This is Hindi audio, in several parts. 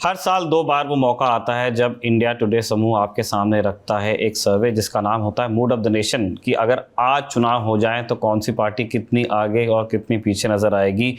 हर साल 2 बार वो मौका आता है जब इंडिया टुडे समूह आपके सामने रखता है एक सर्वे जिसका नाम होता है मूड ऑफ द नेशन, कि अगर आज चुनाव हो जाए तो कौन सी पार्टी कितनी आगे और कितनी पीछे नजर आएगी,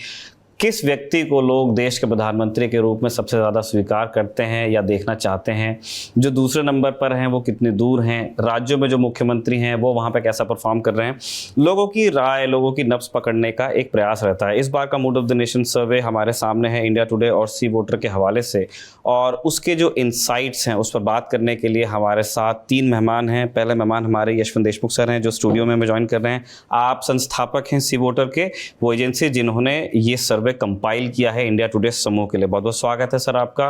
किस व्यक्ति को लोग देश के प्रधानमंत्री के रूप में सबसे ज़्यादा स्वीकार करते हैं या देखना चाहते हैं, जो दूसरे नंबर पर हैं वो कितने दूर हैं, राज्यों में जो मुख्यमंत्री हैं वो वहाँ पे कैसा परफॉर्म कर रहे हैं। लोगों की राय, लोगों की नब्ज पकड़ने का एक प्रयास रहता है। इस बार का मूड ऑफ द नेशन सर्वे हमारे सामने है इंडिया टुडे और सी वोटर के हवाले से, और उसके जो इंसाइट्स हैं उस पर बात करने के लिए हमारे साथ 3 मेहमान हैं। पहले मेहमान हमारे यशवंत देशमुख सर हैं जो स्टूडियो में ज्वाइन कर रहे हैं। आप संस्थापक हैं सी वोटर के, वो एजेंसी जिन्होंने ये सर्वे कंपाइल किया है इंडिया टुडे समूह के लिए। बहुत बहुत स्वागत है सर आपका।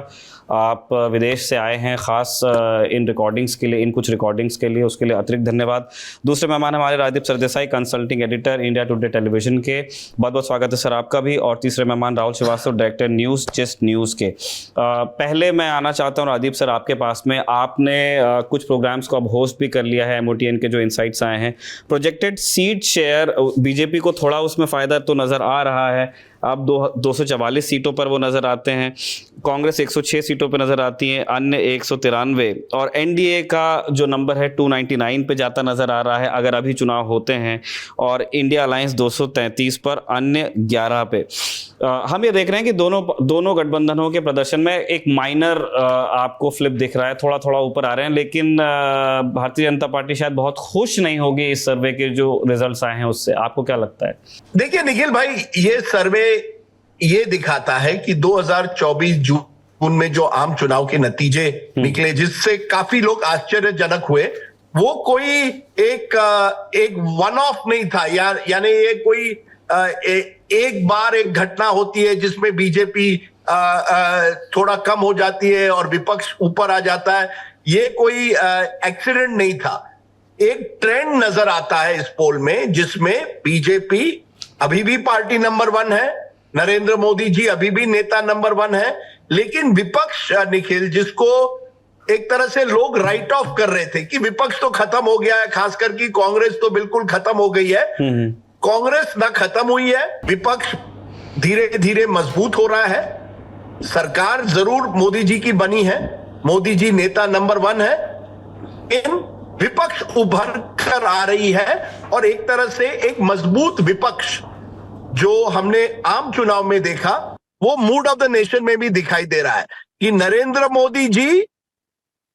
आप विदेश से आए हैं खास इन रिकॉर्डिंग्स के लिए, इन कुछ रिकॉर्डिंग्स के लिए, उसके लिए अतिरिक्त धन्यवाद। दूसरे मेहमान हमारे Rajdeep Sardesai, consulting editor India today television के, बहुत बहुत स्वागत है सर आपका भी। और तीसरे मेहमान Rahul Srivastava, director news just news के। पहले मैं आना चाहता हूँ राजदीप सर आपके पास में। आपने कुछ प्रोग्राम्स को अब होस्ट भी कर लिया है, MOTN के जो इंसाइट्स आए हैं। प्रोजेक्टेड सीट शेयर बीजेपी को थोड़ा उसमें फ़ायदा तो नज़र आ रहा है, अब 244 सीटों पर वो नज़र आते हैं, कांग्रेस 106 सीटों पर नज़र आती है, अन्य 193, और एनडीए का जो नंबर है 299 पे जाता नज़र आ रहा है अगर अभी चुनाव होते हैं, और इंडिया अलायंस 233 पर, अन्य 11 पे। हम ये देख रहे हैं कि दोनों गठबंधनों के प्रदर्शन में एक माइनर आपको फ्लिप दिख रहा है, थोड़ा थोड़ा ऊपर आ रहे हैं, लेकिन भारतीय जनता पार्टी शायद बहुत खुश नहीं होगी इस सर्वे के जो रिजल्ट्स आए हैं उससे। आपको क्या लगता है? देखिए निखिल भाई, ये सर्वे ये दिखाता है कि 2024 जून में जो आम चुनाव के नतीजे निकले, जिससे काफी लोग आश्चर्यजनक हुए, वो कोई एक वन ऑफ नहीं था यानी ये कोई एक बार एक घटना होती है जिसमें बीजेपी थोड़ा कम हो जाती है और विपक्ष ऊपर आ जाता है। ये कोई एक्सीडेंट नहीं था, एक ट्रेंड नजर आता है इस पोल में, जिसमें बीजेपी अभी भी पार्टी नंबर 1 है, नरेंद्र मोदी जी अभी भी नेता नंबर 1 है, लेकिन विपक्ष निखिल, जिसको एक तरह से लोग राइट ऑफ कर रहे थे कि विपक्ष तो खत्म हो गया है, खासकर कि कांग्रेस तो बिल्कुल खत्म हो गई है, कांग्रेस ना खत्म हुई है, विपक्ष धीरे धीरे मजबूत हो रहा है। सरकार जरूर मोदी जी की बनी है, मोदी जी नेता नंबर 1 है, इन विपक्ष उभर कर आ रही है, और एक तरह से एक मजबूत विपक्ष जो हमने आम चुनाव में देखा वो मूड ऑफ द नेशन में भी दिखाई दे रहा है कि नरेंद्र मोदी जी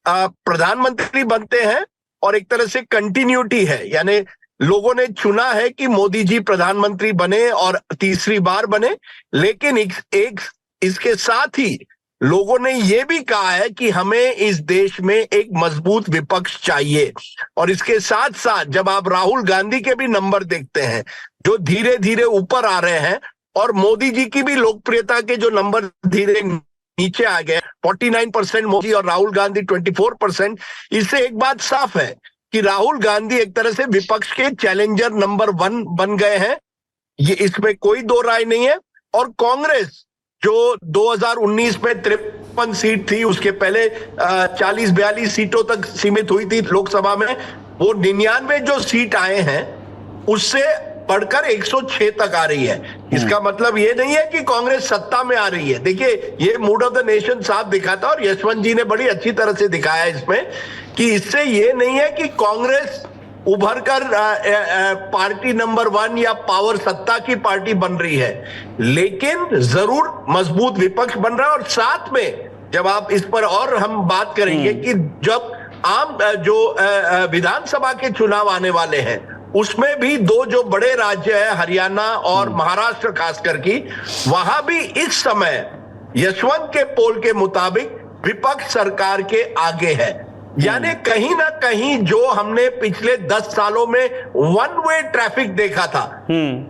प्रधानमंत्री बनते हैं और एक तरह से कंटिन्यूटी है, यानी लोगों ने चुना है कि मोदी जी प्रधानमंत्री बने और तीसरी बार बने, लेकिन इसके साथ ही लोगों ने यह भी कहा है कि हमें इस देश में एक मजबूत विपक्ष चाहिए। और इसके साथ साथ जब आप राहुल गांधी के भी नंबर देखते हैं जो धीरे धीरे ऊपर आ रहे हैं, और मोदी जी की भी लोकप्रियता के जो नंबर धीरे नीचे आ गए, 49% मोदी और राहुल गांधी 24%, इससे एक बात साफ है कि राहुल गांधी एक तरह से विपक्ष के चैलेंजर नंबर 1 बन गए हैं, ये इसमें कोई दो राय नहीं है। और कांग्रेस जो 2019 में 53 सीट थी, उसके पहले 40-42 सीटों तक सीमित हुई थी लोकसभा में, वो 99 जो सीट आए हैं उससे बढ़कर 106 तक आ रही है। इसका मतलब ये नहीं है कि कांग्रेस सत्ता में आ रही है। देखिए, ये मूड ऑफ द नेशन साफ दिखाता, और यशवंत जी ने बड़ी अच्छी तरह से दिखाया इसमें कि इससे ये नहीं है कि कांग्रेस उभर कर पार्टी नंबर 1 या पावर सत्ता की पार्टी बन रही है, लेकिन जरूर मजबूत विपक्ष बन रहा है। और साथ में जब आप इस पर और हम बात करेंगे कि जब आम जो विधानसभा के चुनाव आने वाले हैं, उसमें भी 2 जो बड़े राज्य है, हरियाणा और महाराष्ट्र खासकर की, वहां भी इस समय यशवंत के पोल के मुताबिक विपक्ष सरकार के आगे है। यानी कहीं ना कहीं जो हमने पिछले 10 सालों में वन वे ट्रैफिक देखा था,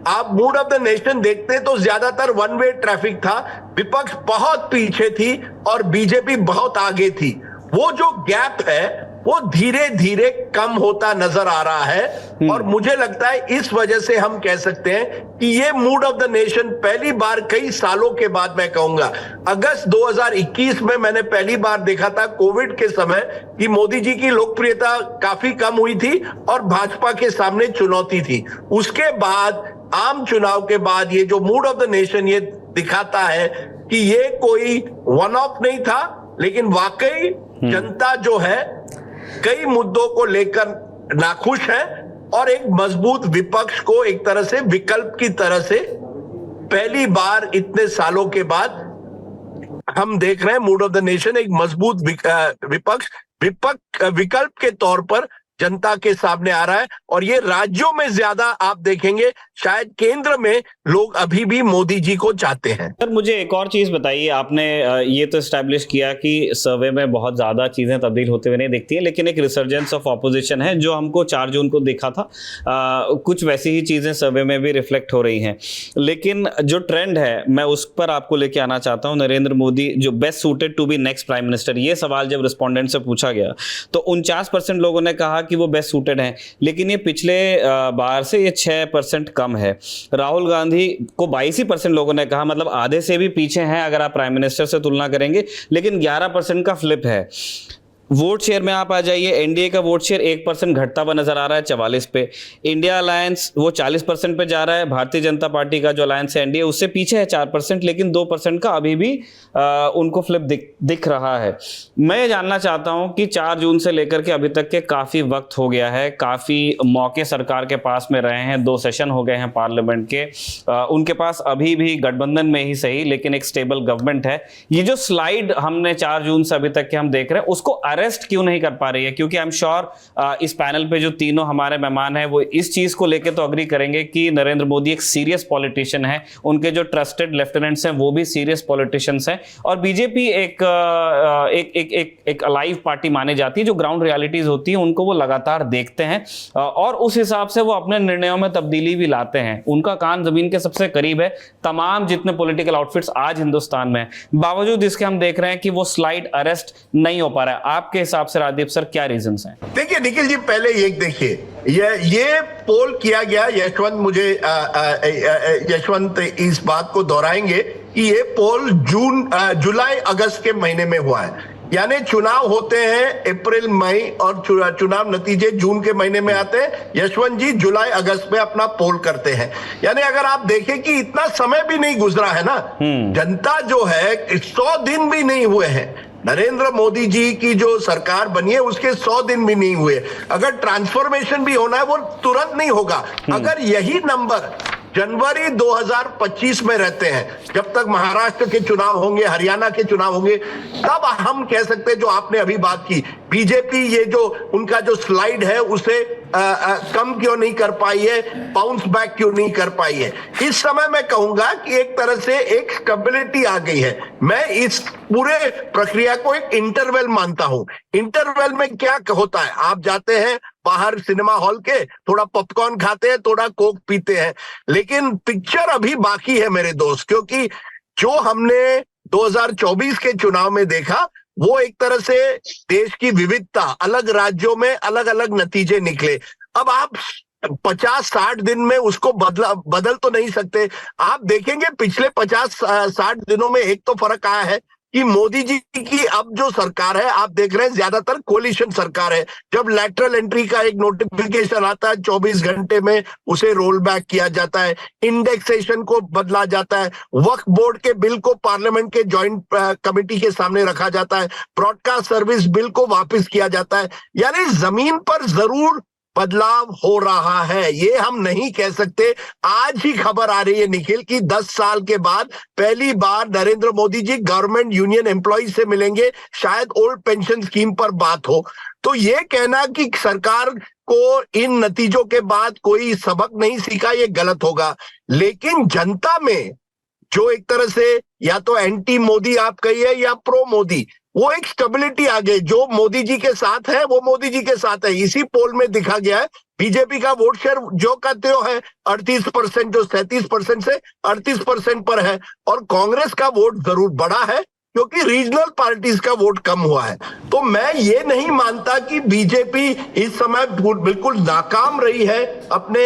आप मूड ऑफ द नेशन देखते तो ज्यादातर वन वे ट्रैफिक था, विपक्ष बहुत पीछे थी और बीजेपी बहुत आगे थी। वो जो गैप है वो धीरे धीरे कम होता नजर आ रहा है, और मुझे लगता है इस वजह से हम कह सकते हैं कि ये मूड ऑफ द नेशन पहली बार कई सालों के बाद, मैं कहूंगा अगस्त 2021 में मैंने पहली बार देखा था, कोविड के समय, कि मोदी जी की लोकप्रियता काफी कम हुई थी और भाजपा के सामने चुनौती थी। उसके बाद आम चुनाव के बाद ये जो मूड ऑफ द नेशन ये दिखाता है कि ये कोई वन ऑफ नहीं था, लेकिन वाकई जनता जो है कई मुद्दों को लेकर नाखुश है और एक मजबूत विपक्ष को एक तरह से विकल्प की तरह से पहली बार इतने सालों के बाद हम देख रहे हैं मूड ऑफ द नेशन एक मजबूत विकल्प के तौर पर जनता के सामने आ रहा है। और ये राज्यों में ज्यादा आप देखेंगे, शायद केंद्र में लोग अभी भी मोदी जी को चाहते हैं। सर मुझे एक और चीज बताइए, आपने ये तो एस्टैब्लिश किया कि सर्वे में बहुत ज्यादा चीजें तब्दील होते हुए नहीं दिखती है, लेकिन एक रिसर्जेंस ऑफ ऑपोजिशन है जो हमको 4 जून को दिखा था। कुछ वैसी ही चीजें सर्वे में भी रिफ्लेक्ट हो रही हैं, लेकिन जो ट्रेंड है मैं उस पर आपको लेके आना चाहता हूं। नरेंद्र मोदी जो best suited to be next prime minister, ये सवाल जब रिस्पोंडेंट से पूछा गया तो 49% लोगों ने कहा कि वो बेस्ट सूटेड हैं, लेकिन ये पिछले बार से ये 6% कम है। राहुल गांधी को 22% लोगों ने कहा, मतलब आधे से भी पीछे हैं अगर आप प्राइम मिनिस्टर से तुलना करेंगे, लेकिन 11% का फ्लिप है। वोट शेयर में आप आ जाइए, एनडीए का वोट शेयर 1% घटता हुआ नजर आ रहा है 44 पे। इंडिया अलायंस वो 40% पे जा रहा है। भारतीय जनता पार्टी का जो अलायंस है एनडीए उससे पीछे है 4%, लेकिन 2% का अभी भी उनको फ्लिप दिख रहा है। मैं ये जानना चाहता हूं कि 4 जून से लेकर के अभी तक के काफी वक्त हो गया है, काफी मौके सरकार के पास में रहे हैं, 2 सेशन हो गए हैं पार्लियामेंट के, उनके पास अभी भी गठबंधन में ही सही लेकिन एक स्टेबल गवर्नमेंट है। ये जो स्लाइड हमने 4 जून से अभी तक के हम देख रहे हैं उसको अरेस्ट क्यों नहीं कर पा रही है? क्योंकि आई एम श्योर इस पैनल पे जो तीनों हमारे मेहमान हैं वो इस चीज को लेकर तो अग्री करेंगे कि नरेंद्र मोदी एक सीरियस पॉलिटिशियन है, उनके जो ट्रस्टेड लेफ्टिनेंट्स हैं वो भी सीरियस पॉलिटिशियंस हैं, और बीजेपी एक अलाइव पार्टी मानी जाती है। जो ग्राउंड रियलिटीज होती है उनको वो लगातार देखते हैं और उस हिसाब से वो अपने निर्णयों में तब्दीली भी लाते हैं। उनका कान जमीन के सबसे करीब है तमाम जितने पॉलिटिकल आउटफिट्स आज हिंदुस्तान में, बावजूद इसके हम देख रहे हैं कि वो स्लाइड अरेस्ट नहीं हो पा रहा है। आपके हिसाब से राजदीप सर क्या रीजंस हैं? देखिए निखिल जी, पहले ये देखिए, ये पोल किया गया, यशवंत इस बात को दोहराएंगे कि ये पोल जुलाई अगस्त के महीने में हुआ है, यानी चुनाव होते हैं अप्रैल मई और चुनाव नतीजे जून के महीने में आते हैं। यशवंत जी जुलाई अगस्त में अपना पोल करते हैं, यानी अगर आप देखें कि इतना समय भी नहीं गुजरा है ना, जनता जो है 100 दिन भी नहीं हुए हैं, नरेंद्र मोदी जी की जो सरकार बनी है उसके 100 दिन भी नहीं हुए। अगर ट्रांसफॉर्मेशन भी होना है वो तुरंत नहीं होगा। अगर यही नंबर जनवरी 2025 में रहते हैं, जब तक महाराष्ट्र के चुनाव होंगे, हरियाणा के चुनाव होंगे, तब हम कह सकते हैं जो आपने अभी बात की, बीजेपी ये जो उनका जो स्लाइड है उसे कम क्यों नहीं कर पाई है, बाउंस बैक क्यों नहीं कर पाई है। इस समय मैं कहूंगा कि एक तरह से एक स्टेबिलिटी आ गई है। मैं इस पूरे प्रक्रिया को एक इंटरवल मानता हूं। इंटरवल में क्या होता है, आप जाते हैं बाहर सिनेमा हॉल के, थोड़ा पॉपकॉर्न खाते हैं, थोड़ा कोक पीते हैं, लेकिन पिक्चर अभी बाकी है मेरे दोस्त, क्योंकि जो हमने 2024 के चुनाव में देखा वो एक तरह से देश की विविधता, अलग राज्यों में अलग अलग नतीजे निकले। अब आप 50-60 दिन में उसको बदल तो नहीं सकते। आप देखेंगे पिछले 50-60 दिनों में एक तो फर्क आया है कि मोदी जी की अब जो सरकार है, आप देख रहे हैं ज्यादातर कोलिशन सरकार है। जब लैटरल एंट्री का एक नोटिफिकेशन आता है 24 घंटे में उसे रोल बैक किया जाता है, इंडेक्सेशन को बदला जाता है, वक्फ बोर्ड के बिल को पार्लियामेंट के ज्वाइंट कमेटी के सामने रखा जाता है, ब्रॉडकास्ट सर्विस बिल को वापस किया जाता है, यानी जमीन पर जरूर बदलाव हो रहा है। ये हम नहीं कह सकते। आज ही खबर आ रही है निखिल कि 10 साल के बाद पहली बार Narendra Modi ji government union employees से मिलेंगे, शायद ओल्ड पेंशन स्कीम पर बात हो। तो ये कहना कि सरकार को इन नतीजों के बाद कोई सबक नहीं सीखा, ये गलत होगा। लेकिन जनता में जो एक तरह से या तो एंटी मोदी आप कहिए या प्रो मोदी, वो एक स्टेबिलिटी आ गई। जो मोदी जी के साथ है वो मोदी जी के साथ है। इसी पोल में दिखा गया है बीजेपी का वोट शेयर जो का त्यो है 38%, जो 37% से 38% पर है, और कांग्रेस का वोट जरूर बढ़ा है क्योंकि रीजनल पार्टीज का वोट कम हुआ है। तो मैं ये नहीं मानता कि बीजेपी इस समय बिल्कुल नाकाम रही है अपने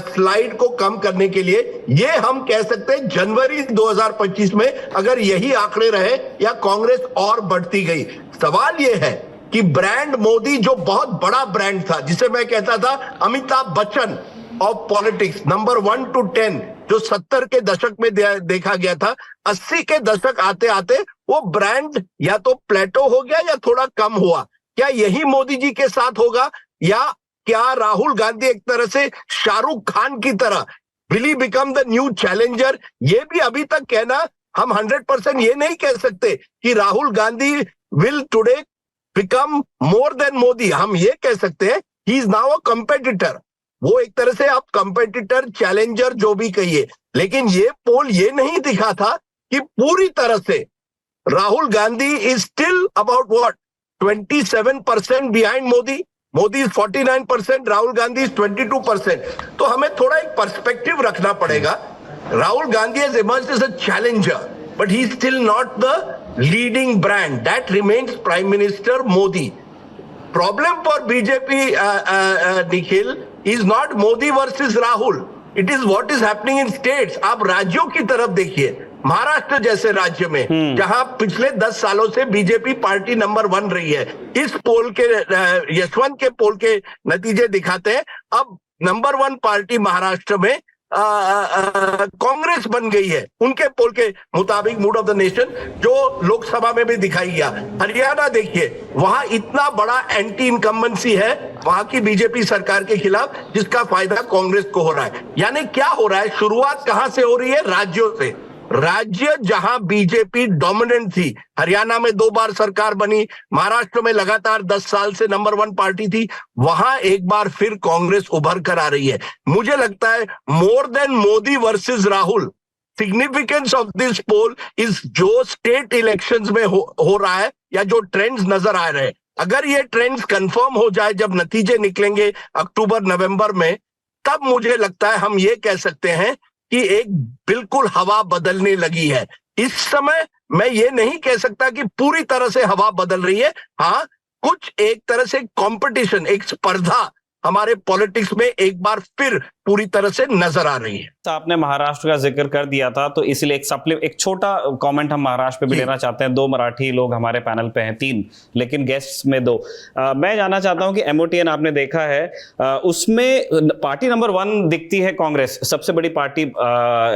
स्लाइड को कम करने के लिए। ये हम कह सकते हैं जनवरी 2025 में अगर यही आंकड़े रहे या कांग्रेस और बढ़ती गई। सवाल ये है कि ब्रांड मोदी जो बहुत बड़ा ब्रांड था, जिसे मैं कहता था Amitabh Bachchan, of politics number 1 to 10 जो 70 के दशक में देखा गया था, 80 के दशक आते आते वो ब्रांड या तो प्लेटो हो गया या थोड़ा कम हुआ। क्या यही मोदी जी के साथ होगा, या क्या राहुल गांधी एक तरह से शाहरुख खान की तरह will he become the new challenger? ये भी अभी तक कहना हम 100% ये नहीं कह सकते कि Rahul Gandhi will today become more than Modi. हम ये कह सकते हैं he is now a competitor. वो एक तरह से आप कंपेटिटर, चैलेंजर जो भी कहिए, लेकिन ये पोल ये नहीं दिखा था कि पूरी तरह से Rahul Gandhi is still about what 27% behind Modi. Modi is 49%, Rahul Gandhi is 22%। तो हमें थोड़ा एक पर्सपेक्टिव रखना पड़ेगा। Rahul Gandhi has emerged as a challenger, but he's still not the leading brand. That remains Prime Minister Modi. Problem for BJP, Nikhil, is not Modi versus Rahul. It is what is happening in states. आप राज्यों की तरफ देखिए, महाराष्ट्र जैसे राज्य में जहां पिछले 10 सालों से बीजेपी पार्टी नंबर 1 रही है, इस पोल के यशवंत के पोल के नतीजे दिखाते हैं अब नंबर 1 पार्टी महाराष्ट्र में कांग्रेस बन गई है, उनके पोल के मुताबिक मूड ऑफ द नेशन जो लोकसभा में भी दिखाई गया। हरियाणा देखिए, वहां इतना बड़ा एंटी इनकम्बेंसी है वहां की बीजेपी सरकार के खिलाफ, जिसका फायदा कांग्रेस को हो रहा है। यानी क्या हो रहा है, शुरुआत कहां से हो रही है? राज्यों से। राज्य जहां बीजेपी डोमिनेंट थी, हरियाणा में 2 बार सरकार बनी, महाराष्ट्र में लगातार 10 साल से नंबर 1 पार्टी थी, वहां एक बार फिर कांग्रेस उभर कर आ रही है। मुझे लगता है more than Modi versus Rahul, significance of this poll is जो स्टेट इलेक्शंस में हो रहा है या जो ट्रेंड्स नजर आ रहे हैं, अगर ये ट्रेंड्स कंफर्म हो जाए, जब नतीजे निकलेंगे अक्टूबर नवंबर में, तब मुझे लगता है हम ये कह सकते हैं कि एक बिल्कुल हवा बदलने लगी है। इस समय मैं ये नहीं कह सकता कि पूरी तरह से हवा बदल रही है। हाँ, कुछ एक तरह से कंपटीशन, एक स्पर्धा हमारे पॉलिटिक्स में एक बार फिर पूरी तरह से नजर आ रही है। आपने महाराष्ट्र का जिक्र कर दिया था, तो इसलिए एक छोटा कमेंट हम महाराष्ट्र पे भी लेना चाहते हैं। 2 मराठी लोग हमारे पैनल पे हैं, 3 लेकिन गेस्ट्स में 2। मैं जानना चाहता हूं कि MOTN आपने देखा है, उसमें पार्टी नंबर 1 दिखती है कांग्रेस, सबसे बड़ी पार्टी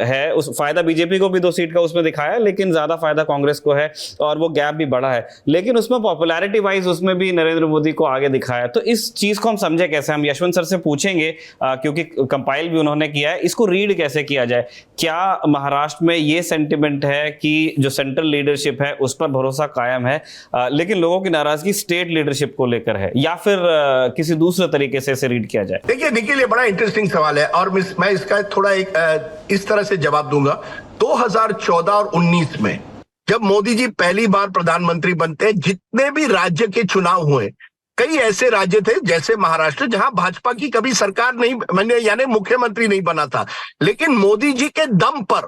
है। उस फायदा बीजेपी को भी 2 सीट का उसमें दिखाया, लेकिन ज्यादा फायदा कांग्रेस को है और वो गैप भी बड़ा है। लेकिन उसमें पॉपुलैरिटी वाइज उसमें भी नरेंद्र मोदी को आगे दिखाया। तो इस चीज को हम समझे कैसे? हम यशवंत सर से पूछेंगे क्योंकि कंपाइल भी उन्होंने किया है, इसको रीड कैसे किया जाए? क्या महाराष्ट्र में ये सेंटिमेंट है कि जो सेंट्रल लीडरशिप है उस पर भरोसा कायम है, लेकिन लोगों की नाराजगी स्टेट लीडरशिप को लेकर है, या फिर किसी दूसरे तरीके से इसे रीड किया जाए? देखिए निखिल, ये बड़ा इंटरेस्टिंग सवाल है और मैं इसका थोड़ा इस तरह से जवाब दूंगा। 2014 और 19 में जब मोदी जी पहली बार प्रधानमंत्री बनते, जितने भी राज्य के चुनाव हुए, कई ऐसे राज्य थे जैसे महाराष्ट्र जहां भाजपा की कभी सरकार नहीं, यानी मुख्यमंत्री नहीं बना था, लेकिन मोदी जी के दम पर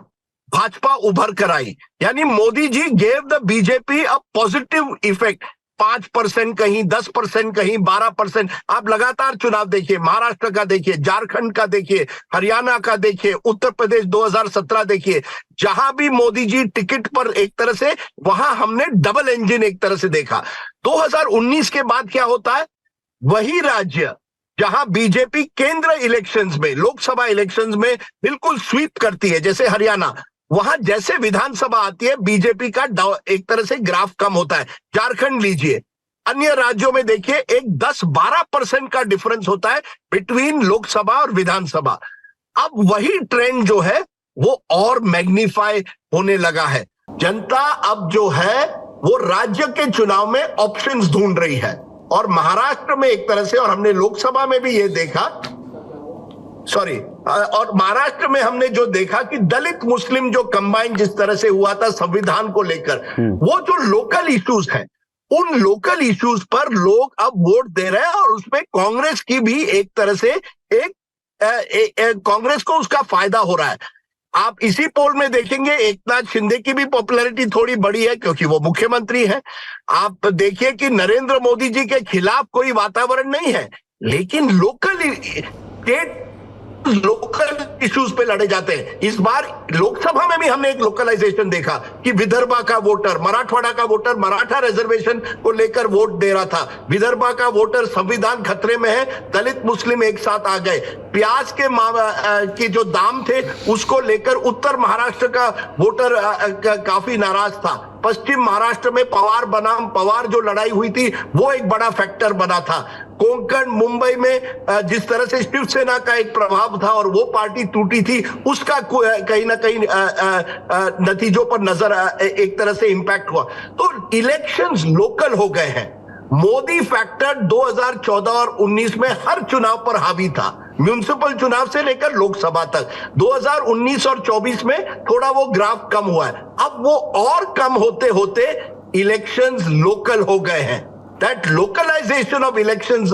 भाजपा उभर कर आई। यानी Modi ji gave the BJP a positive effect. 5% कहीं, 10% कहीं, 12%। आप लगातार चुनाव देखिए, महाराष्ट्र का देखिए, झारखंड का देखिए, हरियाणा का देखिए, उत्तर प्रदेश 2017 देखिए, जहां भी मोदी जी टिकट पर एक तरह से, वहां हमने डबल इंजन एक तरह से देखा। 2019 के बाद क्या होता है? वही राज्य जहां बीजेपी केंद्र इलेक्शंस में, लोकसभा इलेक्शंस में बिल्कुल स्वीप करती है, जैसे हरियाणा, वहां जैसे विधानसभा आती है बीजेपी का एक तरह से ग्राफ कम होता है। झारखंड लीजिए, अन्य राज्यों में देखिए एक 10-12% का डिफरेंस होता है बिटवीन लोकसभा और विधानसभा। अब वही ट्रेंड जो है वो और मैग्नीफाई होने लगा है। जनता अब जो है वो राज्य के चुनाव में ऑप्शंस ढूंढ रही है, और महाराष्ट्र में एक तरह से, और हमने लोकसभा में भी ये देखा, और महाराष्ट्र में हमने जो देखा कि दलित मुस्लिम जो कंबाइन जिस तरह से हुआ था संविधान को लेकर, वो जो लोकल इश्यूज हैं, उन लोकल इश्यूज पर लोग अब वोट दे रहे हैं, और उसमें कांग्रेस की भी एक तरह से कांग्रेस को उसका फायदा हो रहा है। आप इसी पोल में देखेंगे एकनाथ शिंदे की भी पॉपुलैरिटी थोड़ी बड़ी है क्योंकि वो मुख्यमंत्री है। आप देखिए कि नरेंद्र मोदी जी के खिलाफ कोई वातावरण नहीं है, लेकिन लोकल स्टेट लोकल इश्यूज पे लड़े जाते हैं। इस बार लोकसभा में भी हमने एक लोकलाइजेशन देखा कि विदर्भा का वोटर, मराठवाड़ा का वोटर मराठा रिजर्वेशन को लेकर वोट दे रहा था। विदर्भा का वोटर, संविधान खतरे में है, दलित मुस्लिम एक साथ आ गए। प्याज के जो दाम थे उसको लेकर उत्तर महाराष्ट्र का वोटर काफी नाराज था। पश्चिम महाराष्ट्र में पवार बनाम पवार जो लड़ाई हुई थी वो एक बड़ा फैक्टर बना था। कोंकण, मुंबई में जिस तरह से शिवसेना का एक प्रभाव था और वो पार्टी टूटी थी, उसका कहीं ना कहीं नतीजों पर नजर एक तरह से इंपैक्ट हुआ। तो इलेक्शंस लोकल हो गए हैं। मोदी फैक्टर 2014 और 19 में हर चुनाव पर हावी था, म्युनिसिपल चुनाव से लेकर लोकसभा तक। 2019 और 24 में थोड़ा वो ग्राफ कम हुआ है। अब वो और कम होते होते इलेक्शंस लोकल हो गए हैं। That localization of elections,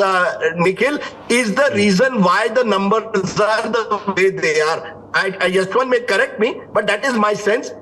Nikhil, is the reason why the numbers are the way they are. Yashwant may correct me, but that is my sense.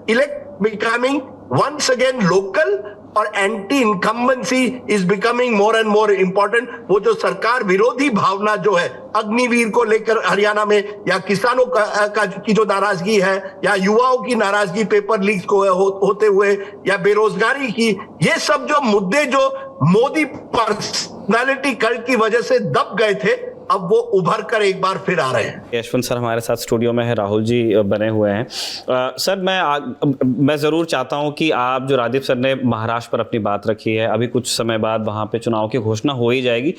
Becoming once again local और anti incumbency is becoming more and more important. वो जो सरकार विरोधी भावना जो है अग्निवीर को लेकर हरियाणा में, या किसानों की जो नाराजगी है, या युवाओं की नाराजगी पेपर लीक्स को होते हुए, या बेरोजगारी की, ये सब जो मुद्दे जो मोदी पर्सनालिटी कल्ट की वजह से दब गए थे, अब वो उभर कर एक बार फिर आ रहे हैं। यशवंत सर हमारे साथ स्टूडियो में है, राहुल जी बने हुए हैं। सर मैं ज़रूर चाहता हूं कि आप, जो रादीप सर ने महाराष्ट्र पर अपनी बात रखी है, अभी कुछ समय बाद वहां पे चुनाव की घोषणा हो ही जाएगी।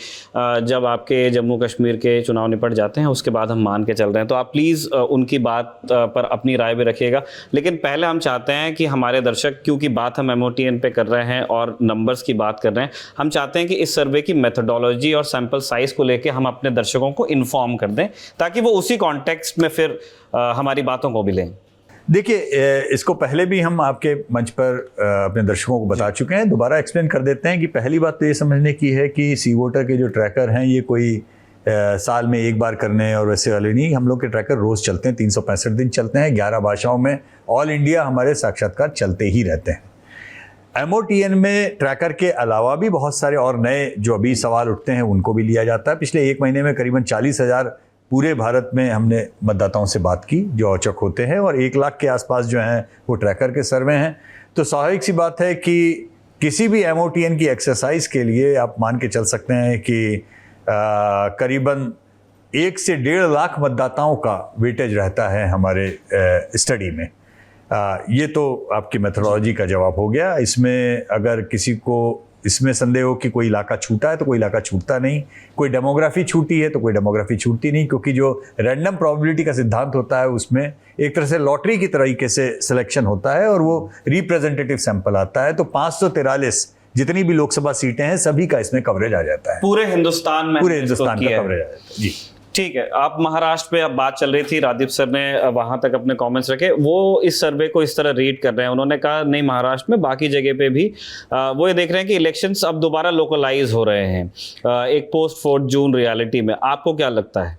जब आपके जम्मू कश्मीर के चुनाव निपट जाते हैं उसके बाद हम मान के चल रहे हैं, तो आप प्लीज़ उनकी बात पर अपनी राय भी रखिएगा। लेकिन पहले हम चाहते हैं कि हमारे दर्शक, क्योंकि बात हम MOTN पे कर रहे हैं और नंबर्स की बात कर रहे हैं, हम चाहते हैं कि इस सर्वे की मेथोडोलॉजी और सैंपल साइज को लेकर हम अपने दर्शकों को इन्फॉर्म कर दें, ताकि वो उसी कॉन्टेक्स्ट में फिर हमारी बातों को भी लें। देखिए, इसको पहले भी हम आपके मंच पर अपने दर्शकों को बता चुके हैं, दोबारा एक्सप्लेन कर देते हैं कि पहली बात तो ये समझने की है कि सी वोटर के जो ट्रैकर हैं ये कोई साल में एक बार करने और वैसे वाले नहीं। हम लोग के ट्रैकर रोज़ चलते हैं, 365 दिन चलते हैं, 11 भाषाओं में ऑल इंडिया हमारे साक्षात्कार चलते ही रहते हैं। MOTN में ट्रैकर के अलावा भी बहुत सारे और नए जो अभी सवाल उठते हैं उनको भी लिया जाता है। पिछले एक महीने में करीबन 40,000 पूरे भारत में हमने मतदाताओं से बात की जो औचक होते हैं, और 1 लाख के आसपास जो हैं वो ट्रैकर के सर्वे हैं। तो स्वाभाविक सी बात है कि किसी भी MOTN की एक्सरसाइज के लिए आप मान के चल सकते हैं कि करीबन 1 से 1.5 लाख मतदाताओं का वेटेज रहता है हमारे स्टडी में। ये तो आपकी मेथोडोलॉजी का जवाब हो गया। इसमें अगर किसी को इसमें संदेह हो कि कोई इलाका छूटा है तो कोई इलाका छूटता नहीं, कोई डेमोग्राफी छूटी है तो कोई डेमोग्राफी छूटती नहीं, क्योंकि जो रैंडम प्रोबेबिलिटी का सिद्धांत होता है उसमें एक तरह से लॉटरी की तरीके से सिलेक्शन होता है और वो रिप्रेजेंटेटिव सैंपल आता है। तो 543 जितनी भी लोकसभा सीटें हैं सभी का इसमें कवरेज आ जाता है, पूरे हिंदुस्तान में, पूरे हिंदुस्तान का कवरेज आ जाता है। जी ठीक है। आप महाराष्ट्र पे अब बात चल रही थी, रादीप सर ने वहां तक अपने कमेंट्स रखे, वो इस सर्वे को इस तरह रीड कर रहे हैं। उन्होंने कहा नहीं, महाराष्ट्र में बाकी जगह पे भी वो ये देख रहे हैं कि इलेक्शंस अब दोबारा लोकलाइज हो रहे हैं एक पोस्ट 4 जून रियलिटी में। आपको क्या लगता है?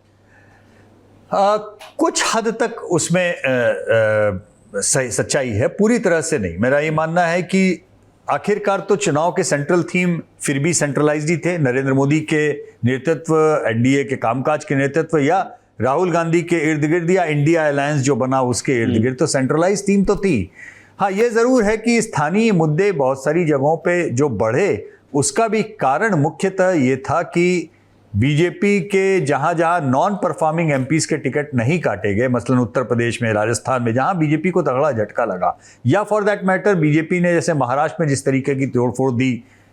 कुछ हद तक उसमें सच्चाई है, पूरी तरह से नहीं। मेरा ये मानना है कि आखिरकार तो चुनाव के सेंट्रल थीम फिर भी सेंट्रलाइज्ड ही थे। नरेंद्र मोदी के नेतृत्व, NDA के कामकाज के नेतृत्व, या राहुल गांधी के इर्द गिर्द, या इंडिया अलायंस जो बना उसके इर्द गिर्द, तो सेंट्रलाइज थीम तो थी। हाँ, ये ज़रूर है कि स्थानीय मुद्दे बहुत सारी जगहों पे जो बढ़े, उसका भी कारण मुख्यतः ये था कि बीजेपी के जहां जहां नॉन परफॉर्मिंग MPs के टिकट नहीं काटे गए, मसलन उत्तर प्रदेश में, राजस्थान में, जहां बीजेपी को तगड़ा झटका लगा, या फॉर दैट मैटर बीजेपी ने जैसे महाराष्ट्र में जिस तरीके की तोड़फोड़ दी,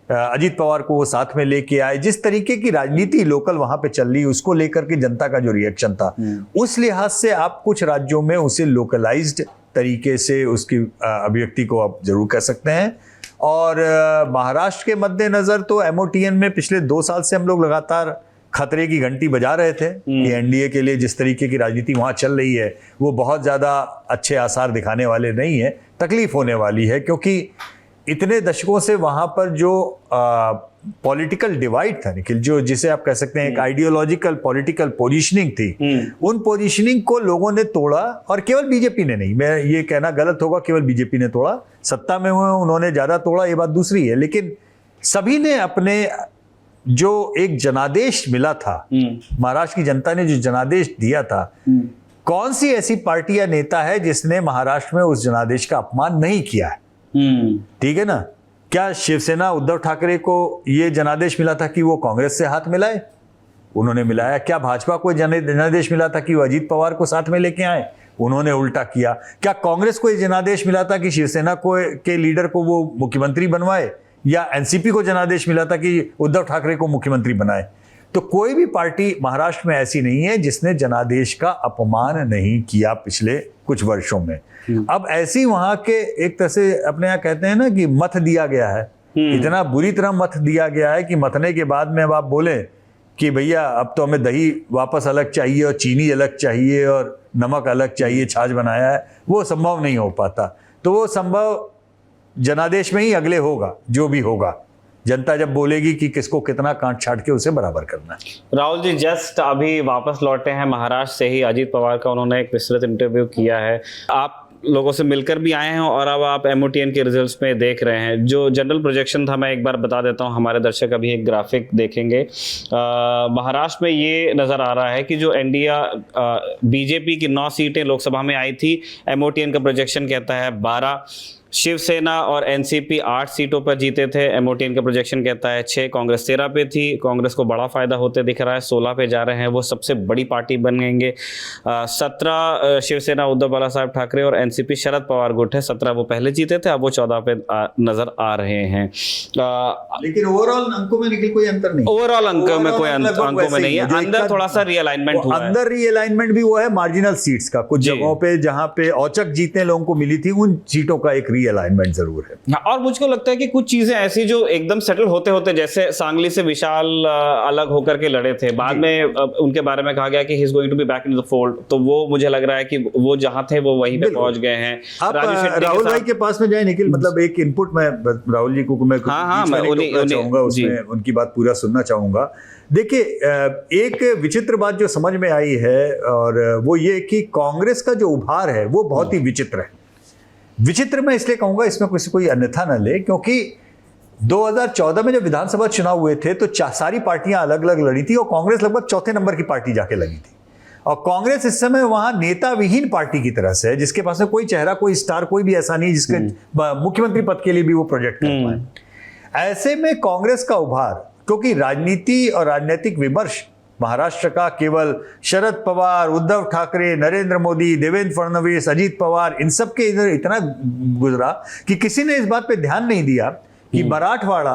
अजीत पवार को वो साथ में लेके आए, जिस तरीके की राजनीति लोकल वहां पे चल रही, उसको लेकर के जनता का जो रिएक्शन था, उस लिहाज से आप कुछ राज्यों में उसे लोकलाइज्ड तरीके से उसकी अभिव्यक्ति को आप जरूर कह सकते हैं। और महाराष्ट्र के मद्देनजर तो MOTN में पिछले 2 साल से हम लोग लगातार खतरे की घंटी बजा रहे थे कि NDA के लिए जिस तरीके की राजनीति वहां चल रही है वो बहुत ज्यादा अच्छे आसार दिखाने वाले नहीं है, तकलीफ होने वाली है, क्योंकि इतने दशकों से वहां पर जो पॉलिटिकल डिवाइड था निखिल, जो जिसे आप कह सकते हैं एक आइडियोलॉजिकल पॉलिटिकल पोजीशनिंग थी, उन पोजीशनिंग को लोगों ने तोड़ा। और केवल बीजेपी ने नहीं, मैं ये कहना गलत होगा केवल बीजेपी ने तोड़ा, सत्ता में हुए उन्होंने ज्यादा तोड़ा, ये बात दूसरी है, लेकिन सभी ने अपने जो एक जनादेश मिला था, महाराष्ट्र की जनता ने जो जनादेश दिया था, कौन सी ऐसी पार्टी या नेता है जिसने महाराष्ट्र में उस जनादेश का अपमान नहीं किया है? ठीक है ना? क्या शिवसेना उद्धव ठाकरे को यह जनादेश मिला था कि वो कांग्रेस से हाथ मिलाए? उन्होंने मिलाया। क्या भाजपा को जनादेश मिला था कि वो अजीत पवार को साथ में लेके आए? उन्होंने उल्टा किया। क्या कांग्रेस को यह जनादेश मिला था कि शिवसेना के लीडर को वो मुख्यमंत्री बनवाए? या एनसीपी को जनादेश मिला था कि उद्धव ठाकरे को मुख्यमंत्री बनाए? तो कोई भी पार्टी महाराष्ट्र में ऐसी नहीं है जिसने जनादेश का अपमान नहीं किया पिछले कुछ वर्षों में। अब ऐसी वहां के एक तरह से अपने यहाँ कहते हैं ना कि मथ दिया गया है, इतना बुरी तरह मथ दिया गया है कि मथने के बाद में अब आप बोले कि भैया अब तो हमें दही वापस अलग चाहिए और चीनी अलग चाहिए और नमक अलग चाहिए, छाछ बनाया है, वो संभव नहीं हो पाता। तो वो संभव जनादेश में ही अगले होगा, जो भी होगा। जनता जब बोलेगी कि किसको कितना काट छाट के उसे बराबर करना है। राहुल जी जस्ट अभी वापस लौटे हैं महाराष्ट्र से ही, अजीत पवार का उन्होंने एक विस्तृत इंटरव्यू किया है। आप लोगों से मिलकर भी आए हैं और अब आप MOTN के रिजल्ट्स में देख रहे हैं। जो जनरल प्रोजेक्शन था मैं एक बार बता देता हूं, हमारे दर्शक अभी एक ग्राफिक देखेंगे। महाराष्ट्र में ये नज़र आ रहा है कि जो इंडिया बीजेपी की 9 सीटें लोकसभा में आई थी, MOTN का प्रोजेक्शन कहता है 12। शिवसेना और एनसीपी 8 सीटों पर जीते थे, MOTN का प्रोजेक्शन कहता है 6। कांग्रेस 13 पे थी, कांग्रेस को बड़ा फायदा होते दिख रहा है, 16 पे जा रहे हैं, वो सबसे बड़ी पार्टी बनेंगे। 17 शिवसेना उद्धव बाला साहब ठाकरे और एनसीपी शरद पवार गुट है, 17 वो पहले जीते थे, अब वो 14 पे नजर आ रहे हैं। लेकिन ओवरऑल अंकों में निकल कोई अंतर नहीं, ओवरऑल अंकों में कोई अंकों में नहीं है। अंदर थोड़ा सा रीअलाइनमेंट हुआ है, अंदर रीअलाइनमेंट भी हुआ है मार्जिनल सीट्स का। कुछ जगहों पे जहां पे औचक जीतें लोगों को मिली थी, उन सीटों का एक अलाइनमेंट जरूर है। और मुझको लगता है कि कुछ चीजें ऐसी जो एकदम सेटल होते होते, जैसे सांगली से विशाल अलग होकर के लड़े थे, बाद में उनके बारे में कहा गया कि he is going to be back in the fold, तो वो मुझे लग रहा है कि वो जहां थे वो वहीं पे पहुंच गए हैं। आप राहुल भाई के पास में जाए निखिल, मतलब एक इनपुट मैं राहुल जी को मैं चाहूंगा, उसमें उनकी बात पूरा सुनना चाहूंगा। देखिए, एक विचित्र बात जो समझ में आई है और वो ये कि कांग्रेस का जो उभार है वो बहुत ही विचित्र है। विचित्र मैं इसलिए कहूंगा, इसमें किसी कोई अन्यथा न ले, क्योंकि 2014 में जब विधानसभा चुनाव हुए थे तो सारी पार्टियां अलग अलग लड़ी थी और कांग्रेस लगभग चौथे नंबर की पार्टी जाके लगी थी। और कांग्रेस इस समय वहां नेता विहीन पार्टी की तरह से है, जिसके पास में कोई चेहरा, कोई स्टार, कोई भी ऐसा नहीं जिसके मुख्यमंत्री पद के लिए भी वो प्रोजेक्ट कर पाए। ऐसे में कांग्रेस का उभार, क्योंकि राजनीति और राजनीतिक विमर्श महाराष्ट्र का केवल शरद पवार, उद्धव ठाकरे, नरेंद्र मोदी, देवेंद्र फडणवीस, अजीत पवार, इन सब के इधर इतना गुजरा कि किसी ने इस बात पे ध्यान नहीं दिया कि मराठवाड़ा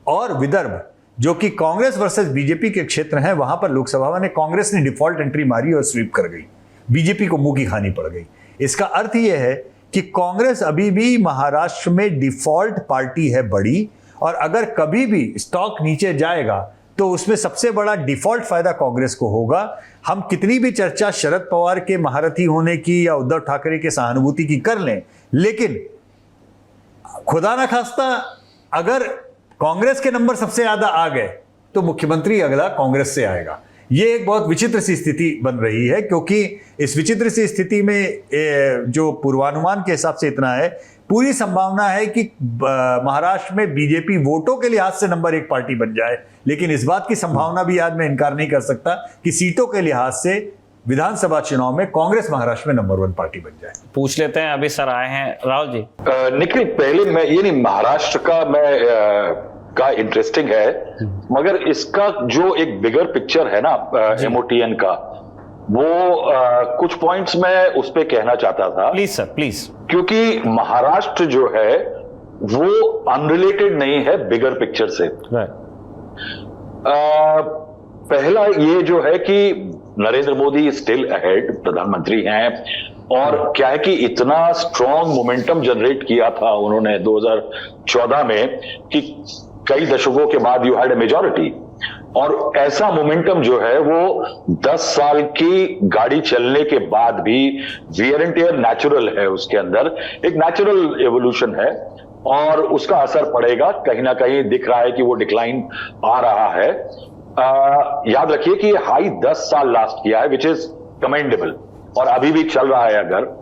और विदर्भ, जो कि कांग्रेस वर्सेस बीजेपी के क्षेत्र हैं, वहां पर लोकसभा में कांग्रेस ने डिफॉल्ट एंट्री मारी और स्वीप कर गई, बीजेपी को मुंह की खानी पड़ गई। इसका अर्थ यह है कि कांग्रेस अभी भी महाराष्ट्र में डिफॉल्ट पार्टी है बड़ी, और अगर कभी भी स्टॉक नीचे जाएगा तो उसमें सबसे बड़ा डिफॉल्ट फायदा कांग्रेस को होगा। हम कितनी भी चर्चा शरद पवार के महारथी होने की या उद्धव ठाकरे के सहानुभूति की कर लें, लेकिन खुदा ना खास्ता अगर कांग्रेस के नंबर सबसे ज्यादा आ गए तो मुख्यमंत्री अगला कांग्रेस से आएगा। ये एक बहुत विचित्र सी स्थिति बन रही है, क्योंकि इस विचित्र सी स्थिति में जो पूर्वानुमान के हिसाब से इतना है, पूरी संभावना है कि महाराष्ट्र में बीजेपी वोटों के लिहाज से नंबर 1 पार्टी बन जाए, लेकिन इस बात की संभावना भी आज मैं इनकार नहीं कर सकता कि सीटों के लिहाज से विधानसभा चुनाव में कांग्रेस महाराष्ट्र में नंबर 1 पार्टी बन जाए। पूछ लेते हैं, अभी सर आए हैं। राहुल जी। निखिल, पहले मैं ये नहीं, महाराष्ट्र का का इंटरेस्टिंग है, मगर इसका जो एक बिगर पिक्चर है ना MOTN का, वो कुछ पॉइंट्स मैं उस पे कहना चाहता था। Please sir, please. क्योंकि महाराष्ट्र जो है वो अनरिलेटेड नहीं है बिगर पिक्चर से। पहला ये जो है कि नरेंद्र मोदी स्टिल अहेड, प्रधानमंत्री हैं, और क्या है कि इतना स्ट्रॉन्ग मोमेंटम जनरेट किया था उन्होंने 2014 में कि कई दशकों के बाद यू हैड ए मेजॉरिटी, और ऐसा मोमेंटम जो है वो 10 साल की गाड़ी चलने के बाद भी वियर एंड टियर नेचुरल है, उसके अंदर एक नेचुरल एवोल्यूशन है, और उसका असर पड़ेगा। कहीं ना कहीं दिख रहा है कि वो डिक्लाइन आ रहा है। याद रखिए कि हाई 10 साल लास्ट किया है, विच इज कमेंडेबल, और अभी भी चल रहा है अगर,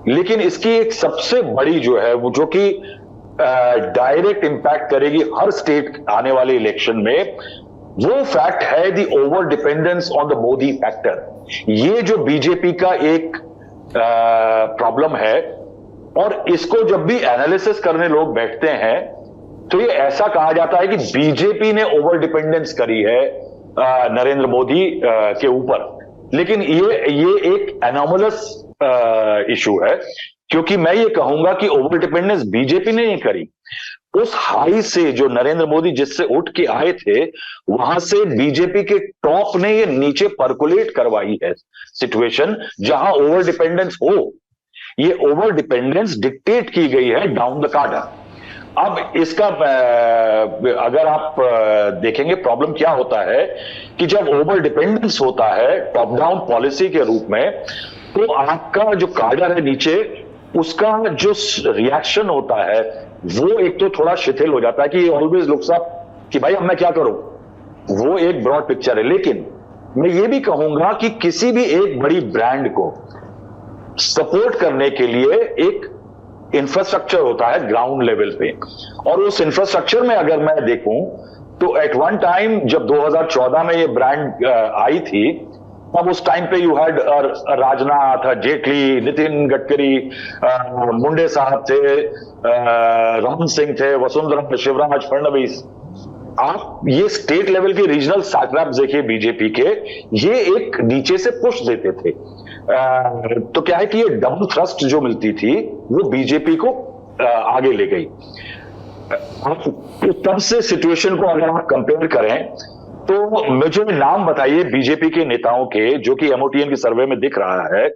लेकिन इसकी एक सबसे बड़ी जो है वो जो कि डायरेक्ट इंपैक्ट करेगी हर स्टेट आने वाले इलेक्शन में, वो फैक्ट है the over dependence on the Modi factor. ये जो बीजेपी का एक प्रॉब्लम है, और इसको जब भी एनालिसिस करने लोग बैठते हैं तो ये ऐसा कहा जाता है कि बीजेपी ने ओवर डिपेंडेंस करी है नरेंद्र मोदी के ऊपर। लेकिन ये एक एनोमलस इशू है, क्योंकि मैं ये कहूंगा कि ओवर डिपेंडेंस बीजेपी ने नहीं करी। उस हाई से जो नरेंद्र मोदी जिससे उठ के आए थे, वहां से बीजेपी के टॉप ने ये नीचे परकुलेट करवाई है सिचुएशन, जहां ओवर डिपेंडेंस हो। ये ओवर डिपेंडेंस डिक्टेट की गई है डाउन द कार्डर। अब इसका अगर आप देखेंगे प्रॉब्लम क्या होता है कि जब ओवर डिपेंडेंस होता है टॉप डाउन पॉलिसी के रूप में, तो आपका जो कार्डर है नीचे, उसका जो रिएक्शन होता है वो एक तो थोड़ा शिथिल हो जाता है कि ऑलवेज लुक्स अप कि भाई अब मैं क्या करूं। वो एक ब्रॉड पिक्चर है। लेकिन मैं ये भी कहूंगा कि किसी भी एक बड़ी ब्रांड को सपोर्ट करने के लिए एक इंफ्रास्ट्रक्चर होता है ग्राउंड लेवल पे, और उस इंफ्रास्ट्रक्चर में अगर मैं देखूं तो एट वन टाइम जब 2014 में ये ब्रांड आई थी, तब उस टाइम पे यू हैड राजनाथ, जेटली, नितिन गडकरी, मुंडे साहब थे, राम सिंह थे, वसुंधरा, शिवराज, फडणवीस। आप ये स्टेट लेवल के रीजनल सैट्रैप्स देखिए बीजेपी के, ये एक नीचे से पुश देते थे। तो क्या है कि ये डबल थ्रस्ट जो मिलती थी वो बीजेपी को आगे ले गई। तब से सिचुएशन को अगर आप कंपेयर करें तो मुझे नाम बताइए बीजेपी के नेताओं के, जो कि एमओटीएन की सर्वे में दिख रहा है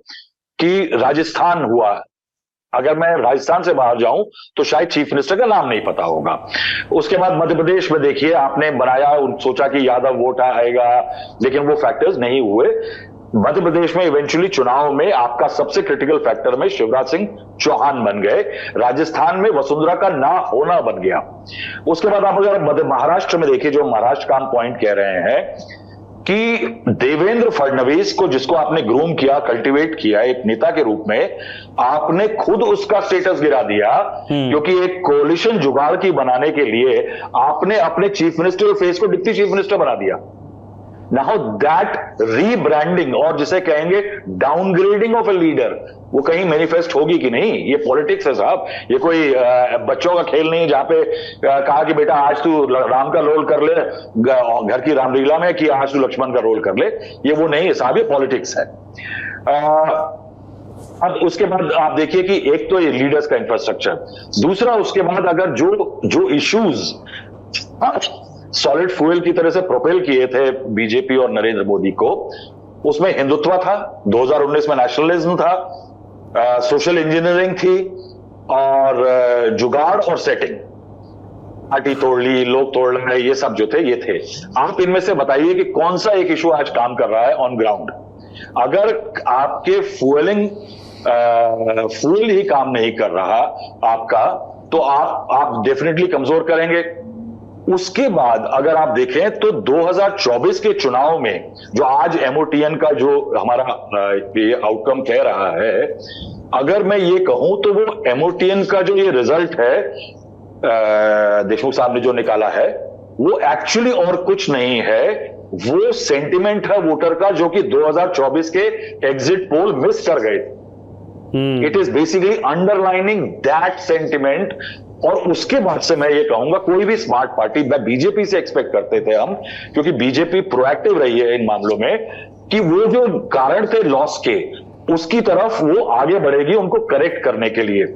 कि राजस्थान हुआ, अगर मैं राजस्थान से बाहर जाऊं तो शायद चीफ मिनिस्टर का नाम नहीं पता होगा। उसके बाद मध्य प्रदेश में देखिए, आपने बनाया, सोचा कि यादव वोट आएगा, लेकिन वो फैक्टर्स नहीं हुए। मध्य प्रदेश में इवेंचुअली चुनाव में आपका सबसे क्रिटिकल फैक्टर में शिवराज सिंह चौहान बन गए। राजस्थान में वसुंधरा का ना होना बन गया। उसके बाद आप अगर महाराष्ट्र में देखिए, जो महाराष्ट्र का हम पॉइंट कह रहे हैं कि देवेंद्र फडणवीस को, जिसको आपने ग्रूम किया, कल्टीवेट किया एक नेता के रूप में, आपने खुद उसका स्टेटस गिरा दिया, क्योंकि एक कोalition जुगाड़ की बनाने के लिए आपने अपने चीफ मिनिस्टर फेस को डिप्टी चीफ मिनिस्टर बना दिया। नाउ दैट रीब्रांडिंग, और जिसे कहेंगे डाउनग्रेडिंग ऑफ ए लीडर, वो कहीं मैनिफेस्ट होगी कि नहीं? ये पॉलिटिक्स है साहब, ये कोई बच्चों का खेल नहीं जहां पे कहा कि बेटा आज तू राम का रोल कर ले घर की रामलीला में, कि आज तू लक्ष्मण का रोल कर ले। ये वो नहीं है साहब, ये पॉलिटिक्स है। अब उसके बाद आप देखिए कि एक तो ये लीडर्स का इंफ्रास्ट्रक्चर, दूसरा उसके बाद अगर जो इश्यूज सॉलिड फ्यूल की तरह से प्रोपेल किए थे बीजेपी और नरेंद्र मोदी को, उसमें हिंदुत्व था, 2019 में नेशनलिज्म था, सोशल इंजीनियरिंग थी, और जुगाड़ और सेटिंग, पार्टी तोड़ ली, लोग तोड़ रहे, ये सब जो थे ये थे। आप इनमें से बताइए कि कौन सा एक इशू आज काम कर रहा है ऑन ग्राउंड। अगर आपके फ्यूल ही काम नहीं कर रहा आपका, तो आप डेफिनेटली कमजोर करेंगे। उसके बाद अगर आप देखें तो 2024 के चुनाव में जो आज एमओटीएन का जो हमारा ये आउटकम कह रहा है, अगर मैं ये कहूं तो वो एमओटीएन का जो ये रिजल्ट है देशमुख साहब ने जो निकाला है, वो एक्चुअली और कुछ नहीं है, वो सेंटिमेंट है वोटर का, जो कि 2024 के एग्जिट पोल मिस कर गए। It is basically underlining that sentiment. और उसके बाद से मैं ये कहूंगा, कोई भी स्मार्ट पार्टी, मैं बीजेपी से एक्सपेक्ट करते थे हम, क्योंकि बीजेपी प्रोएक्टिव रही है इन मामलों में, कि वो जो कारण थे लॉस के, उसकी तरफ वो आगे बढ़ेगी उनको करेक्ट करने के लिए।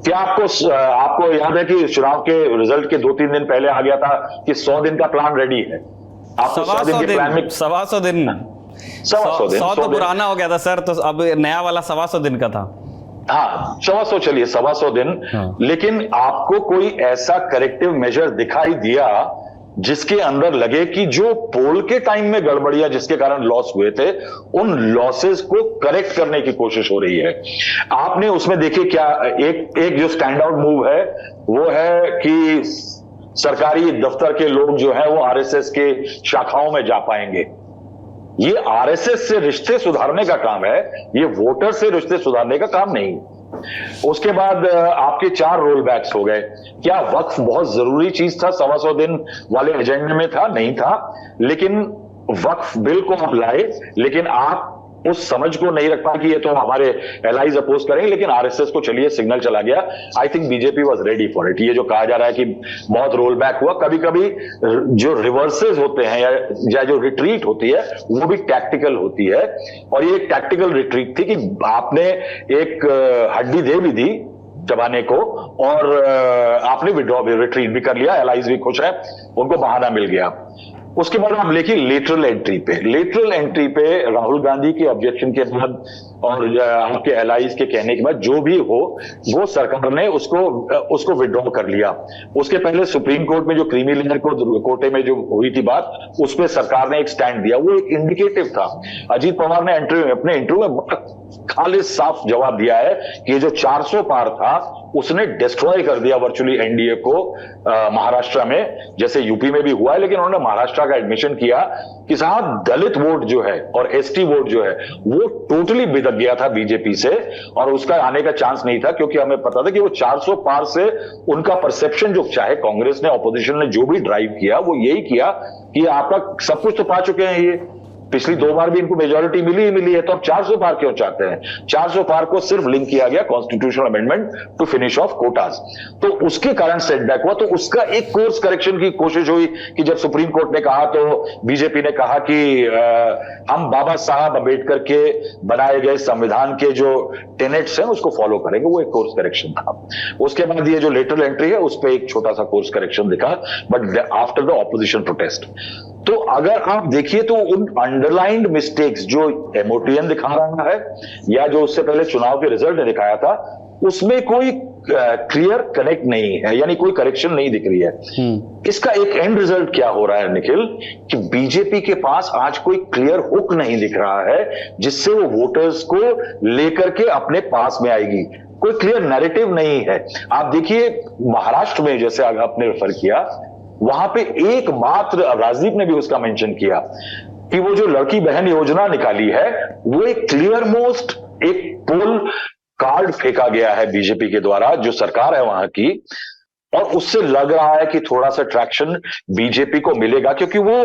क्या आपको याद है कि चुनाव के रिजल्ट के 2-3 दिन पहले आ गया था कि 100 दिन का प्लान रेडी है। आपको 100 दिन के प्लान में 100 दिन 100 तो पुराना हो गया था सर, तो अब नया वाला 125 दिन का था। हाँ, 125 चलिए 125 दिन। हाँ। लेकिन आपको कोई ऐसा करेक्टिव मेजर दिखाई दिया जिसके अंदर लगे कि जो पोल के टाइम में गड़बड़ियां जिसके कारण लॉस हुए थे, उन लॉसेस को करेक्ट करने की कोशिश हो रही है। आपने उसमें देखिए क्या एक जो स्टैंड आउट मूव है, वो है कि सरकारी दफ्तर के लोग जो है वो आरएसएस के शाखाओं में जा पाएंगे। ये आरएसएस से रिश्ते सुधारने का काम है, ये वोटर से रिश्ते सुधारने का काम नहीं। उसके बाद आपके 4 रोल बैक्स हो गए। क्या वक्फ बहुत जरूरी चीज था? 125 दिन वाले एजेंडे में था? नहीं था। लेकिन वक्फ बिल को आप लाए, लेकिन आप उस समझ को नहीं रख पाए कि ये तो हमारे एलाइज अपोज करेंगे, लेकिन आरएसएस को चलिए सिग्नल चला गया। I think BJP was ready for it. ये जो कहा जा रहा है कि बहुत रोल बैक हुआ, कभी कभी जो रिवर्सेस होते हैं या जो रिट्रीट होती है वो भी टैक्टिकल होती है, और ये एक टैक्टिकल रिट्रीट थी कि आपने एक हड्डी दे भी दी चबाने को, और आपने विड्रॉ भी, रिट्रीट भी कर लिया, एलाइज भी खुश है, उनको बहाना मिल गया। उसके बाद हम लेकिन लेटरल एंट्री पे राहुल गांधी के ऑब्जेक्शन के बाद और आपके एलाइज के कहने के बाद जो भी हो, वो सरकार ने उसको विड्रॉ कर लिया। उसके पहले सुप्रीम कोर्ट में जो क्रीमी लेयर कोर्टे में जो हुई थी बात, उस पर सरकार ने एक स्टैंड दिया, वो एक इंडिकेटिव था। अजीत पवार ने अपने इंटरव्यू में खालिस साफ जवाब दिया है कि ये जो 400 पार था उसने डिस्ट्रॉय कर दिया वर्चुअली एनडीए को महाराष्ट्र में, जैसे यूपी में भी हुआ है। लेकिन उन्होंने महाराष्ट्र का एडमिशन किया कि साहब दलित वोट जो है और एसटी वोट जो है वो टोटली बिदक गया था बीजेपी से, और उसका आने का चांस नहीं था, क्योंकि हमें पता था कि वो 400 पार से उनका परसेप्शन, जो चाहे कांग्रेस ने, ऑपोजिशन ने जो भी ड्राइव किया, वो यही किया कि आपका सब कुछ तो पा चुके हैं, ये पिछली 2 बार भी इनको मेजॉरिटी मिली है, तो अब 400 पार क्यों चाहते हैं? 400 पार को सिर्फ लिंक किया गया constitutional amendment to finish of quotas, तो उसके कारण सेटबैक हुआ। तो उसका एक कोर्स करेक्शन की कोशिश हुई कि जब सुप्रीम कोर्ट ने कहा तो बीजेपी ने कहा कि हम बाबा साहब अम्बेडकर के बनाए गए संविधान के जो टेनेट्स हैं उसको फॉलो करेंगे, वो एक कोर्स करेक्शन था। उसके बाद ये जो लेटरल एंट्री है उस पर एक छोटा सा कोर्स करेक्शन दिखा, but after the opposition protest. तो अगर आप देखिए तो उन अंडरलाइंड मिस्टेक्स जो एमओटीएन दिखा रहा है या जो उससे पहले चुनाव के रिजल्ट ने दिखाया था, उसमें कोई क्लियर कनेक्ट नहीं है, यानी कोई करेक्शन नहीं दिख रही है। इसका एक एंड रिजल्ट क्या हो रहा है निखिल, कि बीजेपी के पास आज कोई क्लियर हुक नहीं दिख रहा है जिससे वो वोटर्स को लेकर के अपने पास में आएगी। कोई क्लियर नैरेटिव नहीं है। आप देखिए महाराष्ट्र में, जैसे आपने रेफर किया, वहां पे एकमात्र, राजदीप ने भी उसका मेंशन किया कि वो जो लड़की बहन योजना निकाली है वो एक क्लियर मोस्ट एक पोल कार्ड फेंका गया है बीजेपी के द्वारा, जो सरकार है वहां की, और उससे लग रहा है कि थोड़ा सा ट्रैक्शन बीजेपी को मिलेगा, क्योंकि वो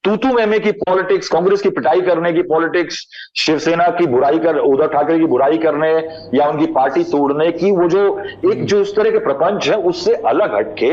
तू मैमे की पॉलिटिक्स, कांग्रेस की पिटाई करने की पॉलिटिक्स, शिवसेना की बुराई कर, उद्धव ठाकरे की बुराई करने या उनकी पार्टी तोड़ने की, वो जो उस तरह के प्रपंच है उससे अलग हटके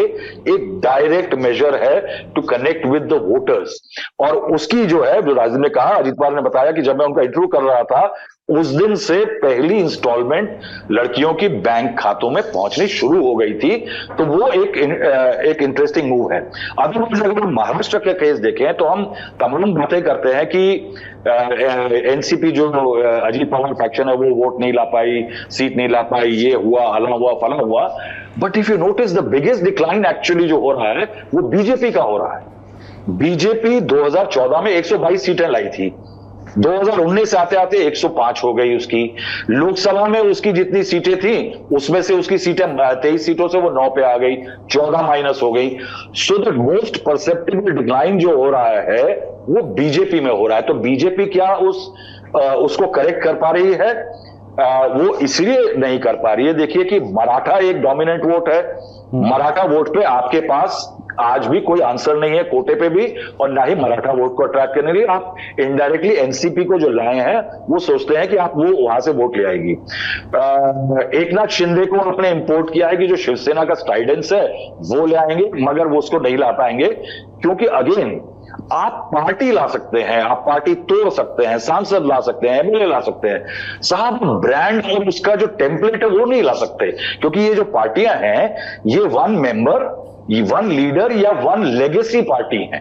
एक डायरेक्ट मेजर है to connect with the voters. और उसकी जो है, जो राजदीप ने कहा, अजीत पवार ने बताया कि जब मैं उनका इंटरव्यू कर रहा था उस दिन से पहली इंस्टॉलमेंट लड़कियों की बैंक खातों में पहुंचनी शुरू हो गई थी। तो वो एक इंटरेस्टिंग मूव है। अगर हम महाराष्ट्र का केस देखें तो हम तमाम बातें करते हैं कि एनसीपी जो अजीत पवार फैक्शन है वो वोट नहीं ला पाई, सीट नहीं ला पाई, ये हुआ, हला हुआ, फला हुआ। But if you notice the biggest decline actually जो हो रहा है वो बीजेपी का हो रहा है। बीजेपी 2014 में 122 सीटें लाई थी, 2019 आते आते 105 हो गई उसकी। लोकसभा में उसकी जितनी सीटें थी उसमें से उसकी सीटें 23 सीटों से वो 9 पे आ गई, 14 माइनस हो गई। So the most perceptible decline जो हो रहा है वो बीजेपी में हो रहा है। तो बीजेपी क्या उसको करेक्ट कर पा रही है? वो इसलिए नहीं कर पा रही है, देखिए कि मराठा एक डोमिनेंट वोट है। मराठा वोट पे आपके पास आज भी कोई आंसर नहीं है, कोटे पे भी, और ना ही मराठा वोट को अट्रैक्ट करने के लिए आप इनडायरेक्टली एनसीपी को जो लाए हैं वो सोचते हैं कि आप वो वहां से वोट ले आएगी। एकनाथ शिंदे को आपने इंपोर्ट किया है कि जो शिवसेना का स्ट्राइडेंस है वो ले आएंगे, मगर वो उसको नहीं ला पाएंगे, क्योंकि अगेन आप पार्टी ला सकते हैं, आप पार्टी तोड़ सकते हैं, सांसद ला सकते हैं, एमएलए ला सकते हैं, साहब ब्रांड और उसका जो टेम्पलेट है वो नहीं ला सकते, क्योंकि ये जो पार्टियां हैं ये वन मेंबर, वन लीडर या वन लेगेसी पार्टी है।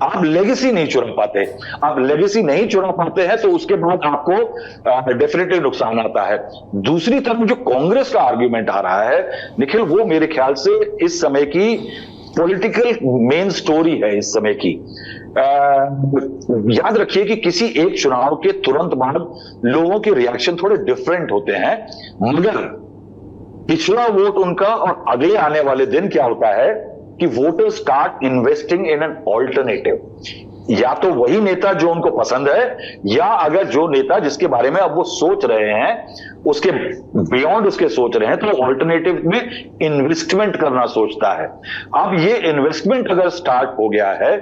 आप लेगेसी नहीं चुरा पाते, आप लेगेसी नहीं चुरा पाते हैं तो उसके बाद आपको डेफिनेटली नुकसान आता है। दूसरी तरफ जो कांग्रेस का आर्ग्यूमेंट आ रहा है निखिल, वो मेरे ख्याल से इस समय की पॉलिटिकल मेन स्टोरी है इस समय की। याद रखिए कि किसी एक चुनाव के तुरंत बाद लोगों के रिएक्शन थोड़े डिफरेंट होते हैं, मगर पिछला वोट उनका और अगले आने वाले दिन क्या होता है कि voters start investing in an alternative. या तो वही नेता जो उनको पसंद है, या अगर जो नेता जिसके बारे में अब वो सोच रहे हैं उसके बियॉन्ड उसके सोच रहे हैं, तो ऑल्टरनेटिव में इन्वेस्टमेंट करना सोचता है। अब ये इन्वेस्टमेंट अगर स्टार्ट हो गया है,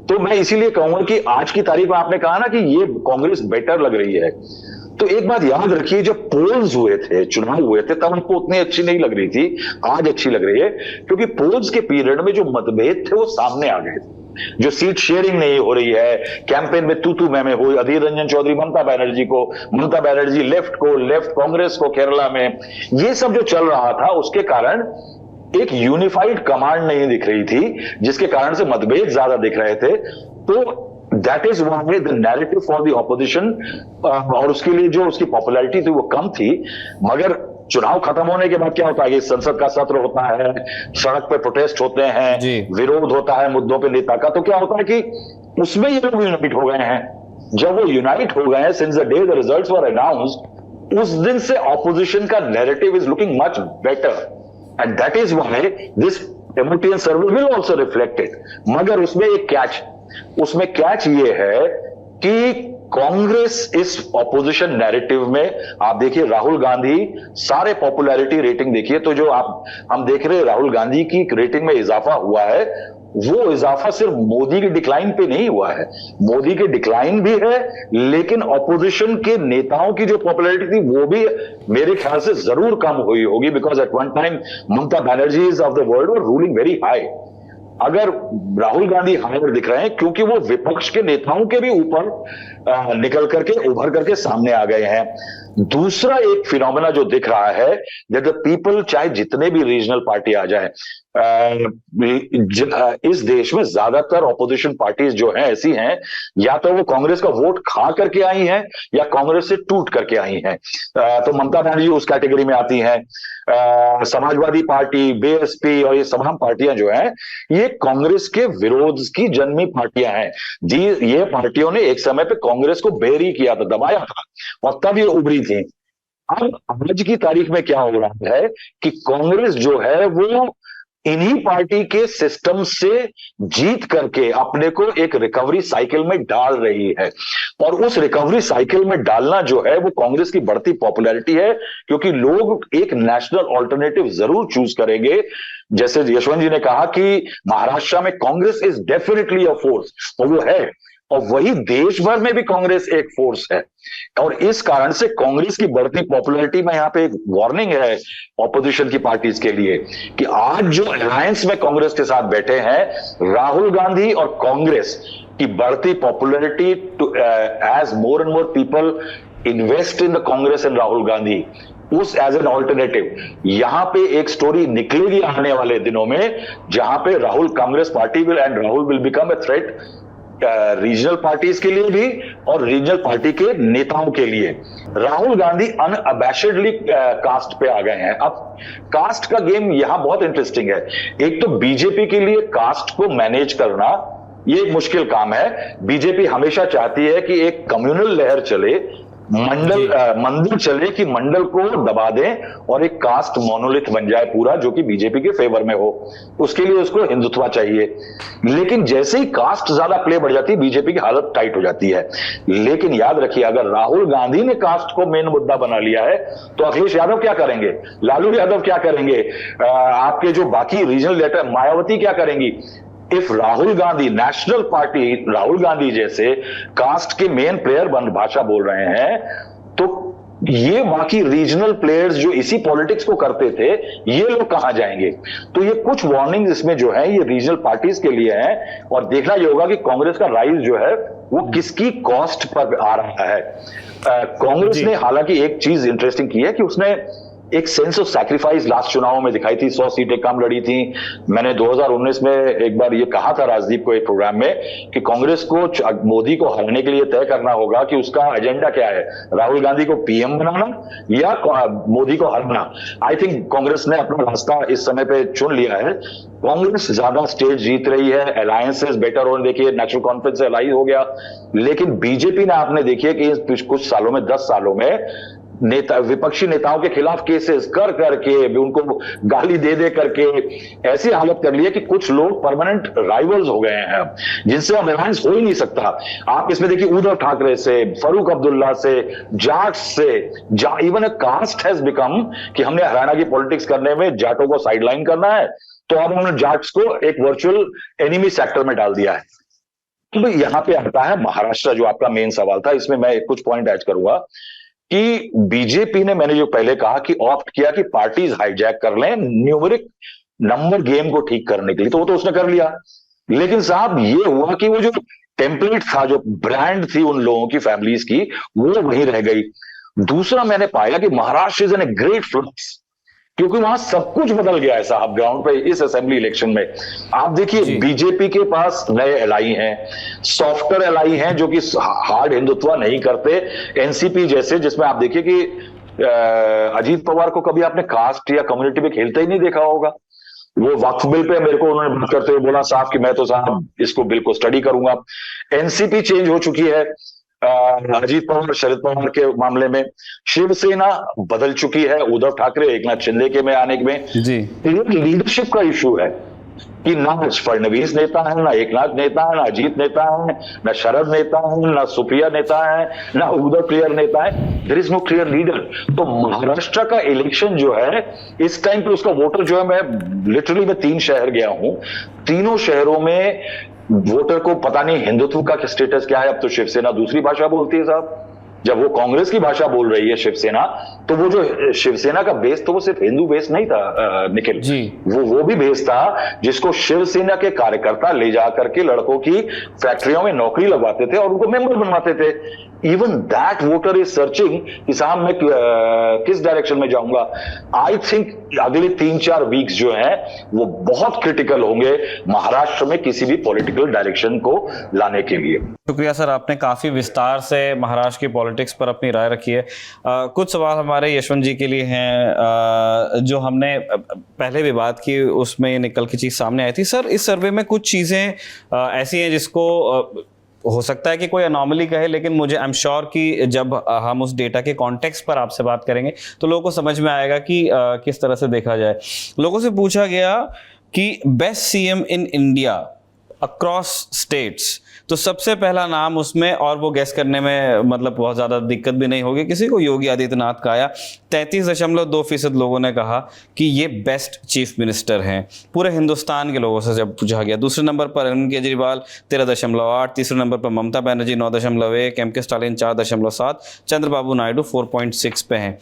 तो मैं इसीलिए कहूंगा कि आज की तारीख में आपने कहा ना कि ये कांग्रेस बेटर लग रही है, तो एक बात याद रखिए, जब पोल्स हुए थे, चुनाव हुए थे, तब हमको उतनी अच्छी नहीं लग रही थी, आज अच्छी लग रही है, क्योंकि पोल्स के पीरियड में जो मतभेद थे वो सामने आ गए थे। जो सीट शेयरिंग नहीं हो रही है, कैंपेन में तू मैं हुई, अधीर रंजन चौधरी ममता बनर्जी लेफ्ट कांग्रेस को केरला में, ये सब जो चल रहा था, उसके कारण एक यूनिफाइड कमांड नहीं दिख रही थी, जिसके कारण से मतभेद ज्यादा दिख रहे थे। तो that is why the narrative for the opposition, और उसके लिए जो उसकी पॉपुलैरिटी थी वो कम थी। मगर चुनाव खत्म होने के बाद क्या होता है कि संसद का सत्र होता है, सड़क पे प्रोटेस्ट होते हैं, विरोध होता है मुद्दों पे नेता का, तो क्या होता है कि उसमें ये लोग यूनाइट हो गए हैं। जब वो यूनाइट हो गए हैं, since the day the results were announced, उस दिन से ऑपोजिशन का narrative is looking much better, and that is why this democratic survey will also reflect it. मगर उसमें कैच ये है कि कांग्रेस इस ऑपोजिशन नैरेटिव में, आप देखिए राहुल गांधी, सारे पॉपुलैरिटी रेटिंग देखिए, तो जो हम देख रहे हैं राहुल गांधी की रेटिंग में इजाफा हुआ है, वो इजाफा सिर्फ मोदी के डिक्लाइन पे नहीं हुआ है, मोदी के डिक्लाइन भी है, लेकिन ऑपोजिशन के नेताओं की जो पॉपुलैरिटी थी वो भी मेरे ख्याल से जरूर कम हुई होगी, because at one time Mamata Banerjee of the world were ruling very high. अगर राहुल गांधी हायर दिख रहे हैं क्योंकि वो विपक्ष के नेताओं के भी ऊपर निकल करके उभर करके सामने आ गए हैं। दूसरा एक फिनोमेना जो दिख रहा है, दैट द पीपल, चाहे जितने भी रीजनल पार्टी आ जाए, इस देश में ज्यादातर ऑपोजिशन पार्टीज जो हैं ऐसी हैं, या तो वो कांग्रेस का वोट खा करके आई हैं या कांग्रेस से टूट करके आई हैं। तो ममता बनर्जी उस कैटेगरी में आती हैं, समाजवादी पार्टी, बीएसपी और ये तमाम पार्टियां जो हैं, ये कांग्रेस के विरोध की जन्मी पार्टियां हैं। ये पार्टियों ने एक समय पे कांग्रेस को बेरी किया था, दबाया था, और तब ये उभरी थी। अब आज की तारीख में क्या हो रहा है कि कांग्रेस जो है वो इन्हीं पार्टी के सिस्टम से जीत करके अपने को एक रिकवरी साइकिल में डाल रही है, और उस रिकवरी साइकिल में डालना जो है वो कांग्रेस की बढ़ती पॉपुलैरिटी है, क्योंकि लोग एक नेशनल ऑल्टरनेटिव जरूर चूज करेंगे। जैसे यशवंत जी ने कहा कि महाराष्ट्र में Congress is definitely a force, और वो है, और वही देश भर में भी कांग्रेस एक फोर्स है। और इस कारण से कांग्रेस की बढ़ती पॉपुलैरिटी में यहाँ पे एक वार्निंग है ऑपोजिशन की पार्टीज के लिए कि आज जो अलायंस में कांग्रेस के साथ बैठे हैं, राहुल गांधी और कांग्रेस की बढ़ती popularity as more and more people invest in the Congress and Rahul Gandhi उस एज एन ऑल्टरनेटिव, यहां पे एक स्टोरी निकलेगी आने वाले दिनों में, जहां पे Rahul Congress party will and Rahul will become a threat regional parties के लिए भी और रीजनल पार्टी के नेताओं के लिए। राहुल गांधी अनअबैशेडली कास्ट पे आ गए हैं। अब कास्ट का गेम यहां बहुत इंटरेस्टिंग है। एक तो बीजेपी के लिए कास्ट को मैनेज करना ये एक मुश्किल काम है। बीजेपी हमेशा चाहती है कि एक कम्युनल लहर चले, मंदिर चले कि मंडल को दबा दें और एक कास्ट मोनोलिथ बन जाए पूरा, जो कि बीजेपी के फेवर में हो। उसके लिए उसको हिंदुत्व चाहिए। लेकिन जैसे ही कास्ट ज्यादा प्ले बढ़ जाती है, बीजेपी की हालत टाइट हो जाती है। लेकिन याद रखिए, अगर राहुल गांधी ने कास्ट को मेन मुद्दा बना लिया है, तो अखिलेश यादव क्या करेंगे, लालू यादव क्या करेंगे, आपके जो बाकी रीजनल लीडर मायावती क्या करेंगी। If Rahul Gandhi, national party Rahul Gandhi जैसे कास्ट के मेन प्लेयर भाषा बोल रहे हैं, तो ये बाकी रीजनल प्लेयर्स जो इसी पॉलिटिक्स को करते थे, ये लोग कहां जाएंगे। तो ये कुछ वार्निंग इसमें जो है ये रीजनल पार्टीज के लिए है, और देखना ये होगा कि कांग्रेस का राइज जो है वो किसकी कॉस्ट पर आ रहा है। कांग्रेस ने हालांकि एक चीज इंटरेस्टिंग की है कि उसने एक सेंस ऑफ सैक्रिफाइस लास्ट चुनाव में दिखाई थी। 100 सीटें कम लड़ी थी। मैंने 2019 में एक बार ये कहा था राजदीप को एक प्रोग्राम में कि कांग्रेस को मोदी को हराने के लिए तय करना होगा कि उसका एजेंडा क्या है, राहुल गांधी को पीएम बनाना या मोदी को हराना। आई थिंक कांग्रेस ने अपना रास्ता इस समय पे चुन लिया है। कांग्रेस ज्यादा स्टेट जीत रही है, अलायंसेस बेटर हो, देखिए नेशनल कॉन्फ्रेंस से अलाइ हो गया। लेकिन बीजेपी ने आपने देखिए कि कुछ सालों में, 10 सालों में विपक्षी नेताओं के खिलाफ केसेस कर करके, उनको गाली दे दे करके ऐसी हालत कर ली है कि कुछ लोग परमानेंट राइवल्स हो गए हैं, जिनसे अब अलायंस हो ही नहीं सकता। आप इसमें देखिए उद्धव ठाकरे से, फारूक अब्दुल्ला से, जाट्स से, even a caste has become कि हमने हरियाणा की पॉलिटिक्स करने में जाटों को साइडलाइन करना है, तो अब उन्होंने जाट्स को एक वर्चुअल एनिमी सेक्टर में डाल दिया है। तो यहां पे आता है महाराष्ट्र, जो आपका मेन सवाल था। इसमें मैं कुछ पॉइंट ऐड करूंगा कि बीजेपी ने, मैंने जो पहले कहा कि ऑप्ट किया कि पार्टीज हाईजैक कर लें न्यूमेरिक नंबर गेम को ठीक करने के लिए, तो वो तो उसने कर लिया। लेकिन साहब ये हुआ कि वो जो टेम्पलेट था, जो ब्रांड थी उन लोगों की, फैमिलीज की, वो वहीं रह गई। दूसरा मैंने पाया कि Maharashtra is an a great flux, क्योंकि वहां सब कुछ बदल गया है साहब ग्राउंड पे इस असेंबली इलेक्शन में। आप देखिए बीजेपी के पास नए एलआई हैं, सॉफ्टवेयर एलआई हैं जो कि हार्ड हिंदुत्व नहीं करते, एनसीपी जैसे, जिसमें आप देखिए कि अजीत पवार को कभी आपने कास्ट या कम्युनिटी में खेलते ही नहीं देखा होगा। वो वक्फ बिल पे मेरे को उन्होंने बात करते हुए बोला साहब कि मैं तो साहब इसको बिल को स्टडी करूंगा। एनसीपी चेंज हो चुकी है अजीत पवार शरद पवार के मामले में, शिवसेना बदल चुकी है उद्धव ठाकरे एकनाथ शिंदे के में आने में। लीडरशिप का इशू है कि ना फडणवीस नेता है, ना एकनाथ नेता है, ना अजीत नेता है, ना शरद नेता है, ना सुप्रिया नेता है, ना उद्धव क्लियर नेता है। There is no clear leader. तो महाराष्ट्र का इलेक्शन जो है इस टाइम पे उसका वोटर जो है, मैं लिटरली मैं 3 शहर गया हूं, तीनों शहरों में वोटर को पता नहीं हिंदुत्व का स्टेटस क्या है। अब तो शिवसेना दूसरी भाषा बोलती है साहब, जब वो कांग्रेस की भाषा बोल रही है शिवसेना, तो वो जो शिवसेना का बेस तो वो सिर्फ हिंदू बेस नहीं था निखिल जी, वो भी बेस था जिसको शिवसेना के कार्यकर्ता ले जाकर के लड़कों की फैक्ट्रियों में नौकरी लगवाते थे और उनको मेंबर बनवाते थे। Even that voter is searching कि साहब मैं किस डायरेक्शन में जाऊंगा। आई थिंक अगले 3-4 वीक्स जो है वो बहुत क्रिटिकल होंगे महाराष्ट्र में किसी भी पॉलिटिकल डायरेक्शन को लाने के लिए। शुक्रिया सर, आपने काफी विस्तार से महाराष्ट्र की पॉलिटिक्स पर अपनी राय रखी है। कुछ सवाल हमारे यशवंत जी के लिए हैं, जो हमने पहले भी बात की उसमें निकल की चीज सामने आई थी। सर, इस सर्वे में कुछ चीजें ऐसी हैं जिसको हो सकता है कि कोई अनॉमली कहे, लेकिन मुझे आई एम श्योर कि जब हम उस डेटा के कॉन्टेक्स्ट पर आपसे बात करेंगे तो लोगों को समझ में आएगा कि किस तरह से देखा जाए। लोगों से पूछा गया कि best CM in India across states, तो सबसे पहला नाम उसमें, और वो गैस करने में मतलब बहुत ज़्यादा दिक्कत भी नहीं होगी किसी को, योगी आदित्यनाथ का आया। 33.2% लोगों ने कहा कि ये बेस्ट चीफ मिनिस्टर हैं पूरे हिंदुस्तान के लोगों से जब पूछा गया। दूसरे नंबर पर अरविंद केजरीवाल 13.8, तीसरे नंबर पर ममता बनर्जी 9.1, एम के स्टालिन 4.7, चंद्रबाबू नायडू 4.6 पे हैं।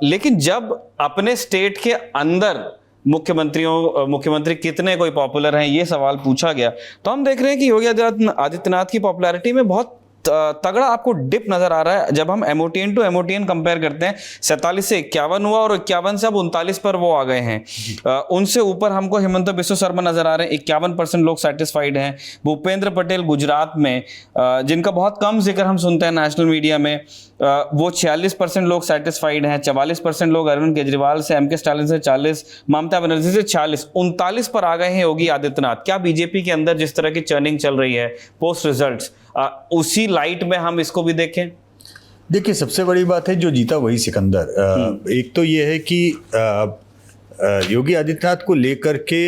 लेकिन जब अपने स्टेट के अंदर मुख्यमंत्री कितने कोई पॉपुलर हैं ये सवाल पूछा गया, तो हम देख रहे हैं कि योगी आदित्यनाथ की पॉपुलैरिटी में बहुत तगड़ा आपको डिप नजर आ रहा है। जब हम एमओटीएन टू एमओटीएन कंपेयर करते हैं, 47 से 51 हुआ और 51 से अब 39 पर वो आ गए हैं। उनसे ऊपर हमको हिमंत बिस्वा शर्मा नजर आ रहे हैं, 51% लोग सेटिस्फाइड हैं। भूपेंद्र पटेल गुजरात में, जिनका बहुत कम जिक्र हम सुनते हैं नेशनल मीडिया में, वो 46% लोग सेटिस्फाइड हैं। 44% लोग अरविंद केजरीवाल से, एम के स्टालिन से 40, ममता बनर्जी से 40, 39 पर आ गए हैं योगी आदित्यनाथ। क्या बीजेपी के अंदर जिस तरह की चर्निंग चल रही है पोस्ट रिजल्ट्स, उसी लाइट में हम इसको भी देखें? देखिए, सबसे बड़ी बात है जो जीता वही सिकंदर। एक तो ये है कि योगी आदित्यनाथ को लेकर के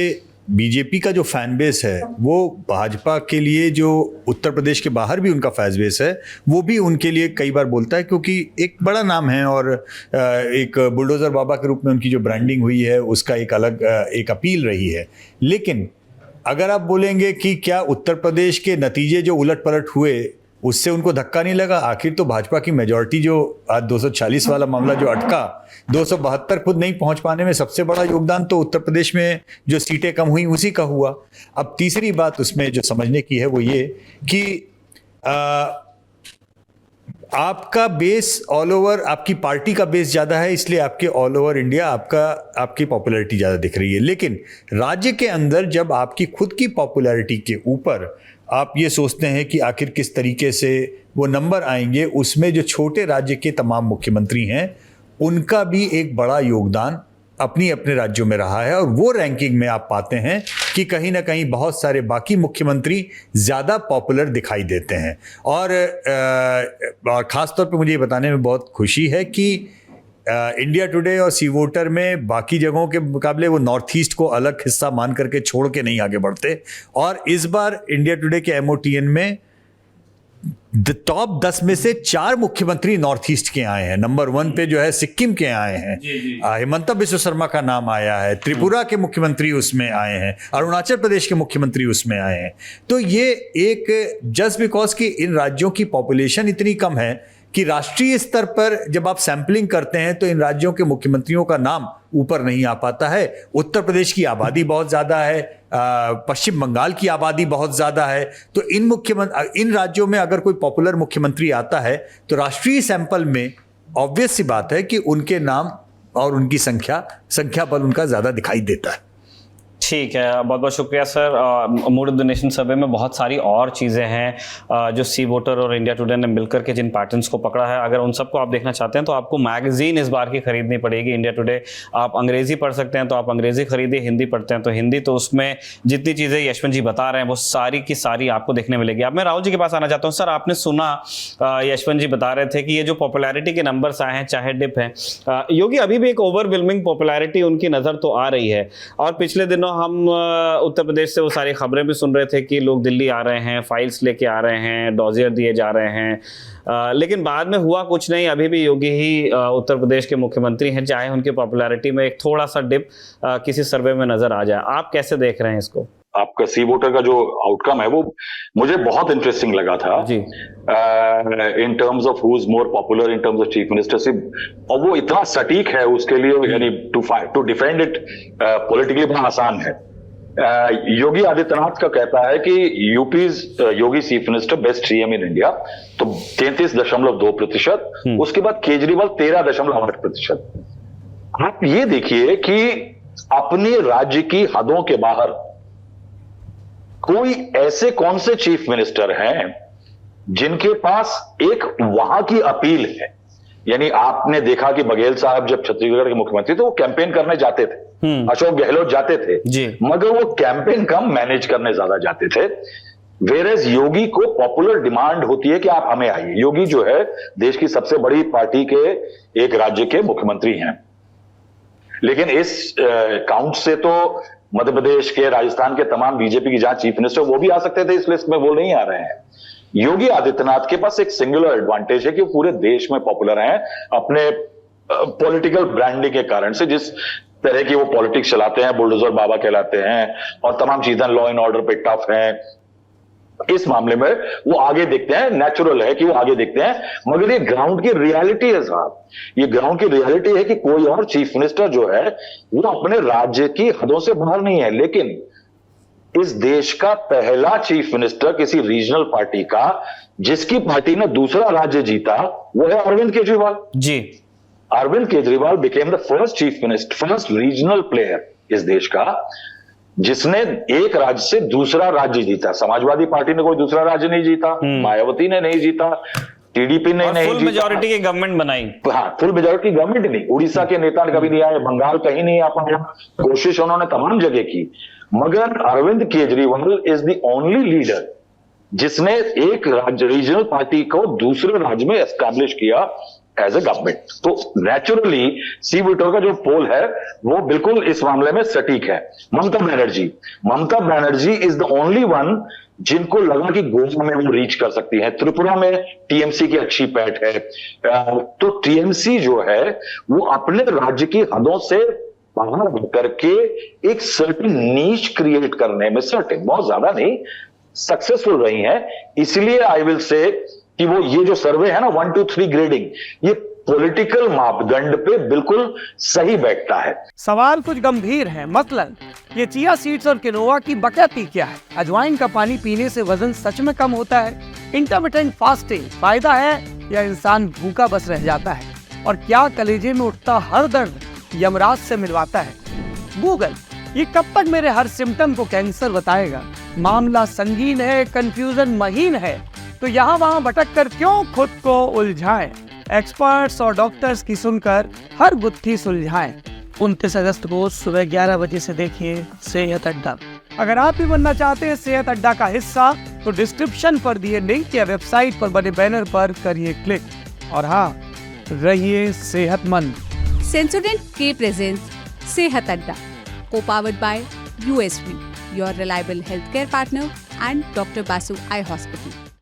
बीजेपी का जो फैन बेस है वो भाजपा के लिए, जो उत्तर प्रदेश के बाहर भी उनका फैन बेस है, वो भी उनके लिए कई बार बोलता है, क्योंकि एक बड़ा नाम है और एक बुलडोज़र बाबा के रूप में उनकी जो ब्रांडिंग हुई है उसका एक अलग एक अपील रही है। लेकिन अगर आप बोलेंगे कि क्या उत्तर प्रदेश के नतीजे जो उलट पलट हुए उससे उनको धक्का नहीं लगा, आखिर तो भाजपा की मेजॉरिटी जो आज 240 वाला मामला जो अटका, 272 खुद नहीं पहुंच पाने में सबसे बड़ा योगदान तो उत्तर प्रदेश में जो सीटें कम हुई उसी का हुआ। अब तीसरी बात उसमें जो समझने की है वो ये कि आपका बेस ऑल ओवर, आपकी पार्टी का बेस ज़्यादा है, इसलिए आपके ऑल ओवर इंडिया आपकी पॉपुलैरिटी ज़्यादा दिख रही है। लेकिन राज्य के अंदर जब आपकी खुद की पॉपुलैरिटी के ऊपर आप ये सोचते हैं कि आखिर किस तरीके से वो नंबर आएंगे, उसमें जो छोटे राज्य के तमाम मुख्यमंत्री हैं उनका भी एक बड़ा योगदान अपनी अपने राज्यों में रहा है, और वो रैंकिंग में आप पाते हैं कि कहीं ना कहीं बहुत सारे बाकी मुख्यमंत्री ज़्यादा पॉपुलर दिखाई देते हैं। और ख़ास तौर पे मुझे ये बताने में बहुत खुशी है कि इंडिया टुडे और सी वोटर में बाकी जगहों के मुकाबले वो नॉर्थ ईस्ट को अलग हिस्सा मान करके छोड़ के नहीं आगे बढ़ते। और इस बार इंडिया टुडे के MOTN में टॉप 10 में से 4 मुख्यमंत्री नॉर्थ ईस्ट के आए हैं। नंबर 1 पे जो है सिक्किम के आए हैं, हिमंता बिस्वा शर्मा का नाम आया है, त्रिपुरा के मुख्यमंत्री उसमें आए हैं, अरुणाचल प्रदेश के मुख्यमंत्री उसमें आए हैं। तो ये एक जस्ट बिकॉज कि इन राज्यों की पॉपुलेशन इतनी कम है कि राष्ट्रीय स्तर पर जब आप सैंपलिंग करते हैं तो इन राज्यों के मुख्यमंत्रियों का नाम ऊपर नहीं आ पाता है। उत्तर प्रदेश की आबादी बहुत ज़्यादा है, पश्चिम बंगाल की आबादी बहुत ज़्यादा है, तो इन राज्यों में अगर कोई पॉपुलर मुख्यमंत्री आता है तो राष्ट्रीय सैंपल में ऑब्वियस सी बात है कि उनके नाम और उनकी संख्या बल उनका ज़्यादा दिखाई देता है। ठीक है, बहुत बहुत शुक्रिया sir. Mood off the nation सर्वे में बहुत सारी और चीज़ें हैं जो सी वोटर और इंडिया टुडे ने मिलकर के जिन पैटर्न्स को पकड़ा है, अगर उन सबको आप देखना चाहते हैं तो आपको मैगजीन इस बार की खरीदनी पड़ेगी इंडिया टुडे। आप अंग्रेजी पढ़ सकते हैं तो आप अंग्रेजी खरीदिए, हिंदी पढ़ते हैं तो हिंदी। तो उसमें जितनी चीज़ें यशवंत जी बता रहे हैं वो सारी की सारी आपको देखने मिलेगी। अब मैं राहुल जी के पास आना चाहता हूँ। सर, आपने सुना यशवंत जी बता रहे थे कि ये जो पॉपुलैरिटी के नंबर्स आए हैं, चाहे डिप है, योगी अभी भी एक ओवरवेलमिंग पॉपुलैरिटी उनकी नज़र तो आ रही है। और पिछले दिनों हम उत्तर प्रदेश से वो सारी खबरें भी सुन रहे थे कि लोग दिल्ली आ रहे हैं, फाइल्स लेके आ रहे हैं, डॉजियर दिए जा रहे हैं, लेकिन बाद में हुआ कुछ नहीं। अभी भी योगी ही उत्तर प्रदेश के मुख्यमंत्री हैं, चाहे उनकी पॉपुलैरिटी में एक थोड़ा सा डिप किसी सर्वे में नजर आ जाए। आप कैसे देख रहे हैं इसको? आपका सी वोटर का जो आउटकम है वो मुझे बहुत इंटरेस्टिंग लगा था जी, in terms of who is more popular in terms of chief ministership, और वो इतना सटीक है उसके लिए, यानी टू डिफेंड इट पॉलिटिकली बड़ा आसान है। योगी आदित्यनाथ का कहता है कि Yogi chief minister best CM in India, तो 33.2%। उसके बाद केजरीवाल 13.8%। आप ये देखिए कि अपने राज्य की हदों के बाहर कोई ऐसे कौन से चीफ मिनिस्टर हैं जिनके पास एक वहां की अपील है। यानी आपने देखा कि बघेल साहब जब छत्तीसगढ़ के मुख्यमंत्री थे वो कैंपेन करने जाते थे, अशोक गहलोत जाते थे जी, मगर वो कैंपेन कम मैनेज करने ज्यादा जाते थे। वेरेज योगी को पॉपुलर डिमांड होती है कि आप हमें आइए। योगी जो है देश की सबसे बड़ी पार्टी के एक राज्य के मुख्यमंत्री हैं, लेकिन इस काउंट से तो मध्य प्रदेश के, राजस्थान के तमाम बीजेपी की जहां चीफ मिनिस्टर वो भी आ सकते थे इस लिस्ट में, वो नहीं आ रहे हैं। योगी आदित्यनाथ के पास एक सिंगुलर एडवांटेज है कि वो पूरे देश में पॉपुलर हैं अपने पॉलिटिकल ब्रांडिंग के कारण से। जिस तरह की वो पॉलिटिक्स चलाते हैं, बुलडोजर बाबा कहलाते हैं, और तमाम चीजें लॉ एंड ऑर्डर पे टफ हैं, इस मामले में वो आगे देखते हैं। नेचुरल है कि वो आगे देखते हैं, मगर ये ग्राउंड की रियलिटी है साहब। ये ग्राउंड की रियलिटी है कि कोई और चीफ मिनिस्टर जो है वो अपने राज्य की हदों से बाहर नहीं है। लेकिन इस देश का पहला चीफ मिनिस्टर किसी रीजनल पार्टी का, जिसकी पार्टी ने दूसरा राज्य जीता, वो है Arvind Kejriwal ji. Arvind Kejriwal became the first chief minister, first regional player इस देश का, जिसने एक राज्य से दूसरा राज्य जीता। समाजवादी पार्टी ने कोई दूसरा राज्य नहीं जीता, मायावती ने नहीं जीता, टीडीपी ने नहीं फुल मेजॉरिटी की गवर्नमेंट बनाई। हाँ, फुल मेजॉरिटी की गवर्नमेंट नहीं। उड़ीसा के नेता कभी नहीं आए, बंगाल कहीं नहीं आ पाया, कोशिश उन्होंने तमाम जगह की, मगर Arvind Kejriwal is the only leader जिसने एक राज्य, रीजनल पार्टी को दूसरे राज्य में एस्टैब्लिश किया एज ए गवर्नमेंट। तो नेचुरली सी वोटर का जो पोल है वो बिल्कुल इस मामले में सटीक है। Mamata Banerjee is the only one जिनको लगा कि गोवा में वो रीच कर सकती है। त्रिपुरा में टीएमसी की अच्छी पैठ है, तो टीएमसी जो है वो अपने राज्य की हदों से बाहर होकर के एक सर्टेन नीश क्रिएट करने में, सर्टेन बहुत ज्यादा नहीं, सक्सेसफुल रही है। इसलिए आई विल से कि वो ये जो सर्वे है ना 1 2 3 ग्रेडिंग, ये पॉलिटिकल मापदंड पे बिल्कुल सही बैठता है। सवाल कुछ गंभीर है, मतलब ये चिया सीड्स और किनोआ की बकैती क्या है? अजवाइन का पानी पीने से वजन सच में कम होता है? इंटरमिटेंट फास्टिंग फायदा है या इंसान भूखा बस रह जाता है? और क्या कलेजे में उठता हर दर्द यमराज से मिलवाता है? गूगल ये कब तक मेरे हर सिम्टम को कैंसर बताएगा? मामला संगीन है, कंफ्यूजन महीन है, तो यहाँ वहाँ भटक कर क्यों खुद को उलझाएं? एक्सपर्ट्स और डॉक्टर्स की सुनकर हर गुत्थी सुलझाएं। 29 अगस्त को सुबह 11 बजे से देखिए सेहत अड्डा। अगर आप भी बनना चाहते हैं सेहत अड्डा का हिस्सा तो डिस्क्रिप्शन पर दिए लिंक या वेबसाइट पर बने बैनर पर करिए क्लिक, और हाँ, रहिए सेहतमंद। Sensodyne K presents Sehat Adda, co-powered by USV, your reliable healthcare partner, and Dr. Basu Eye Hospital.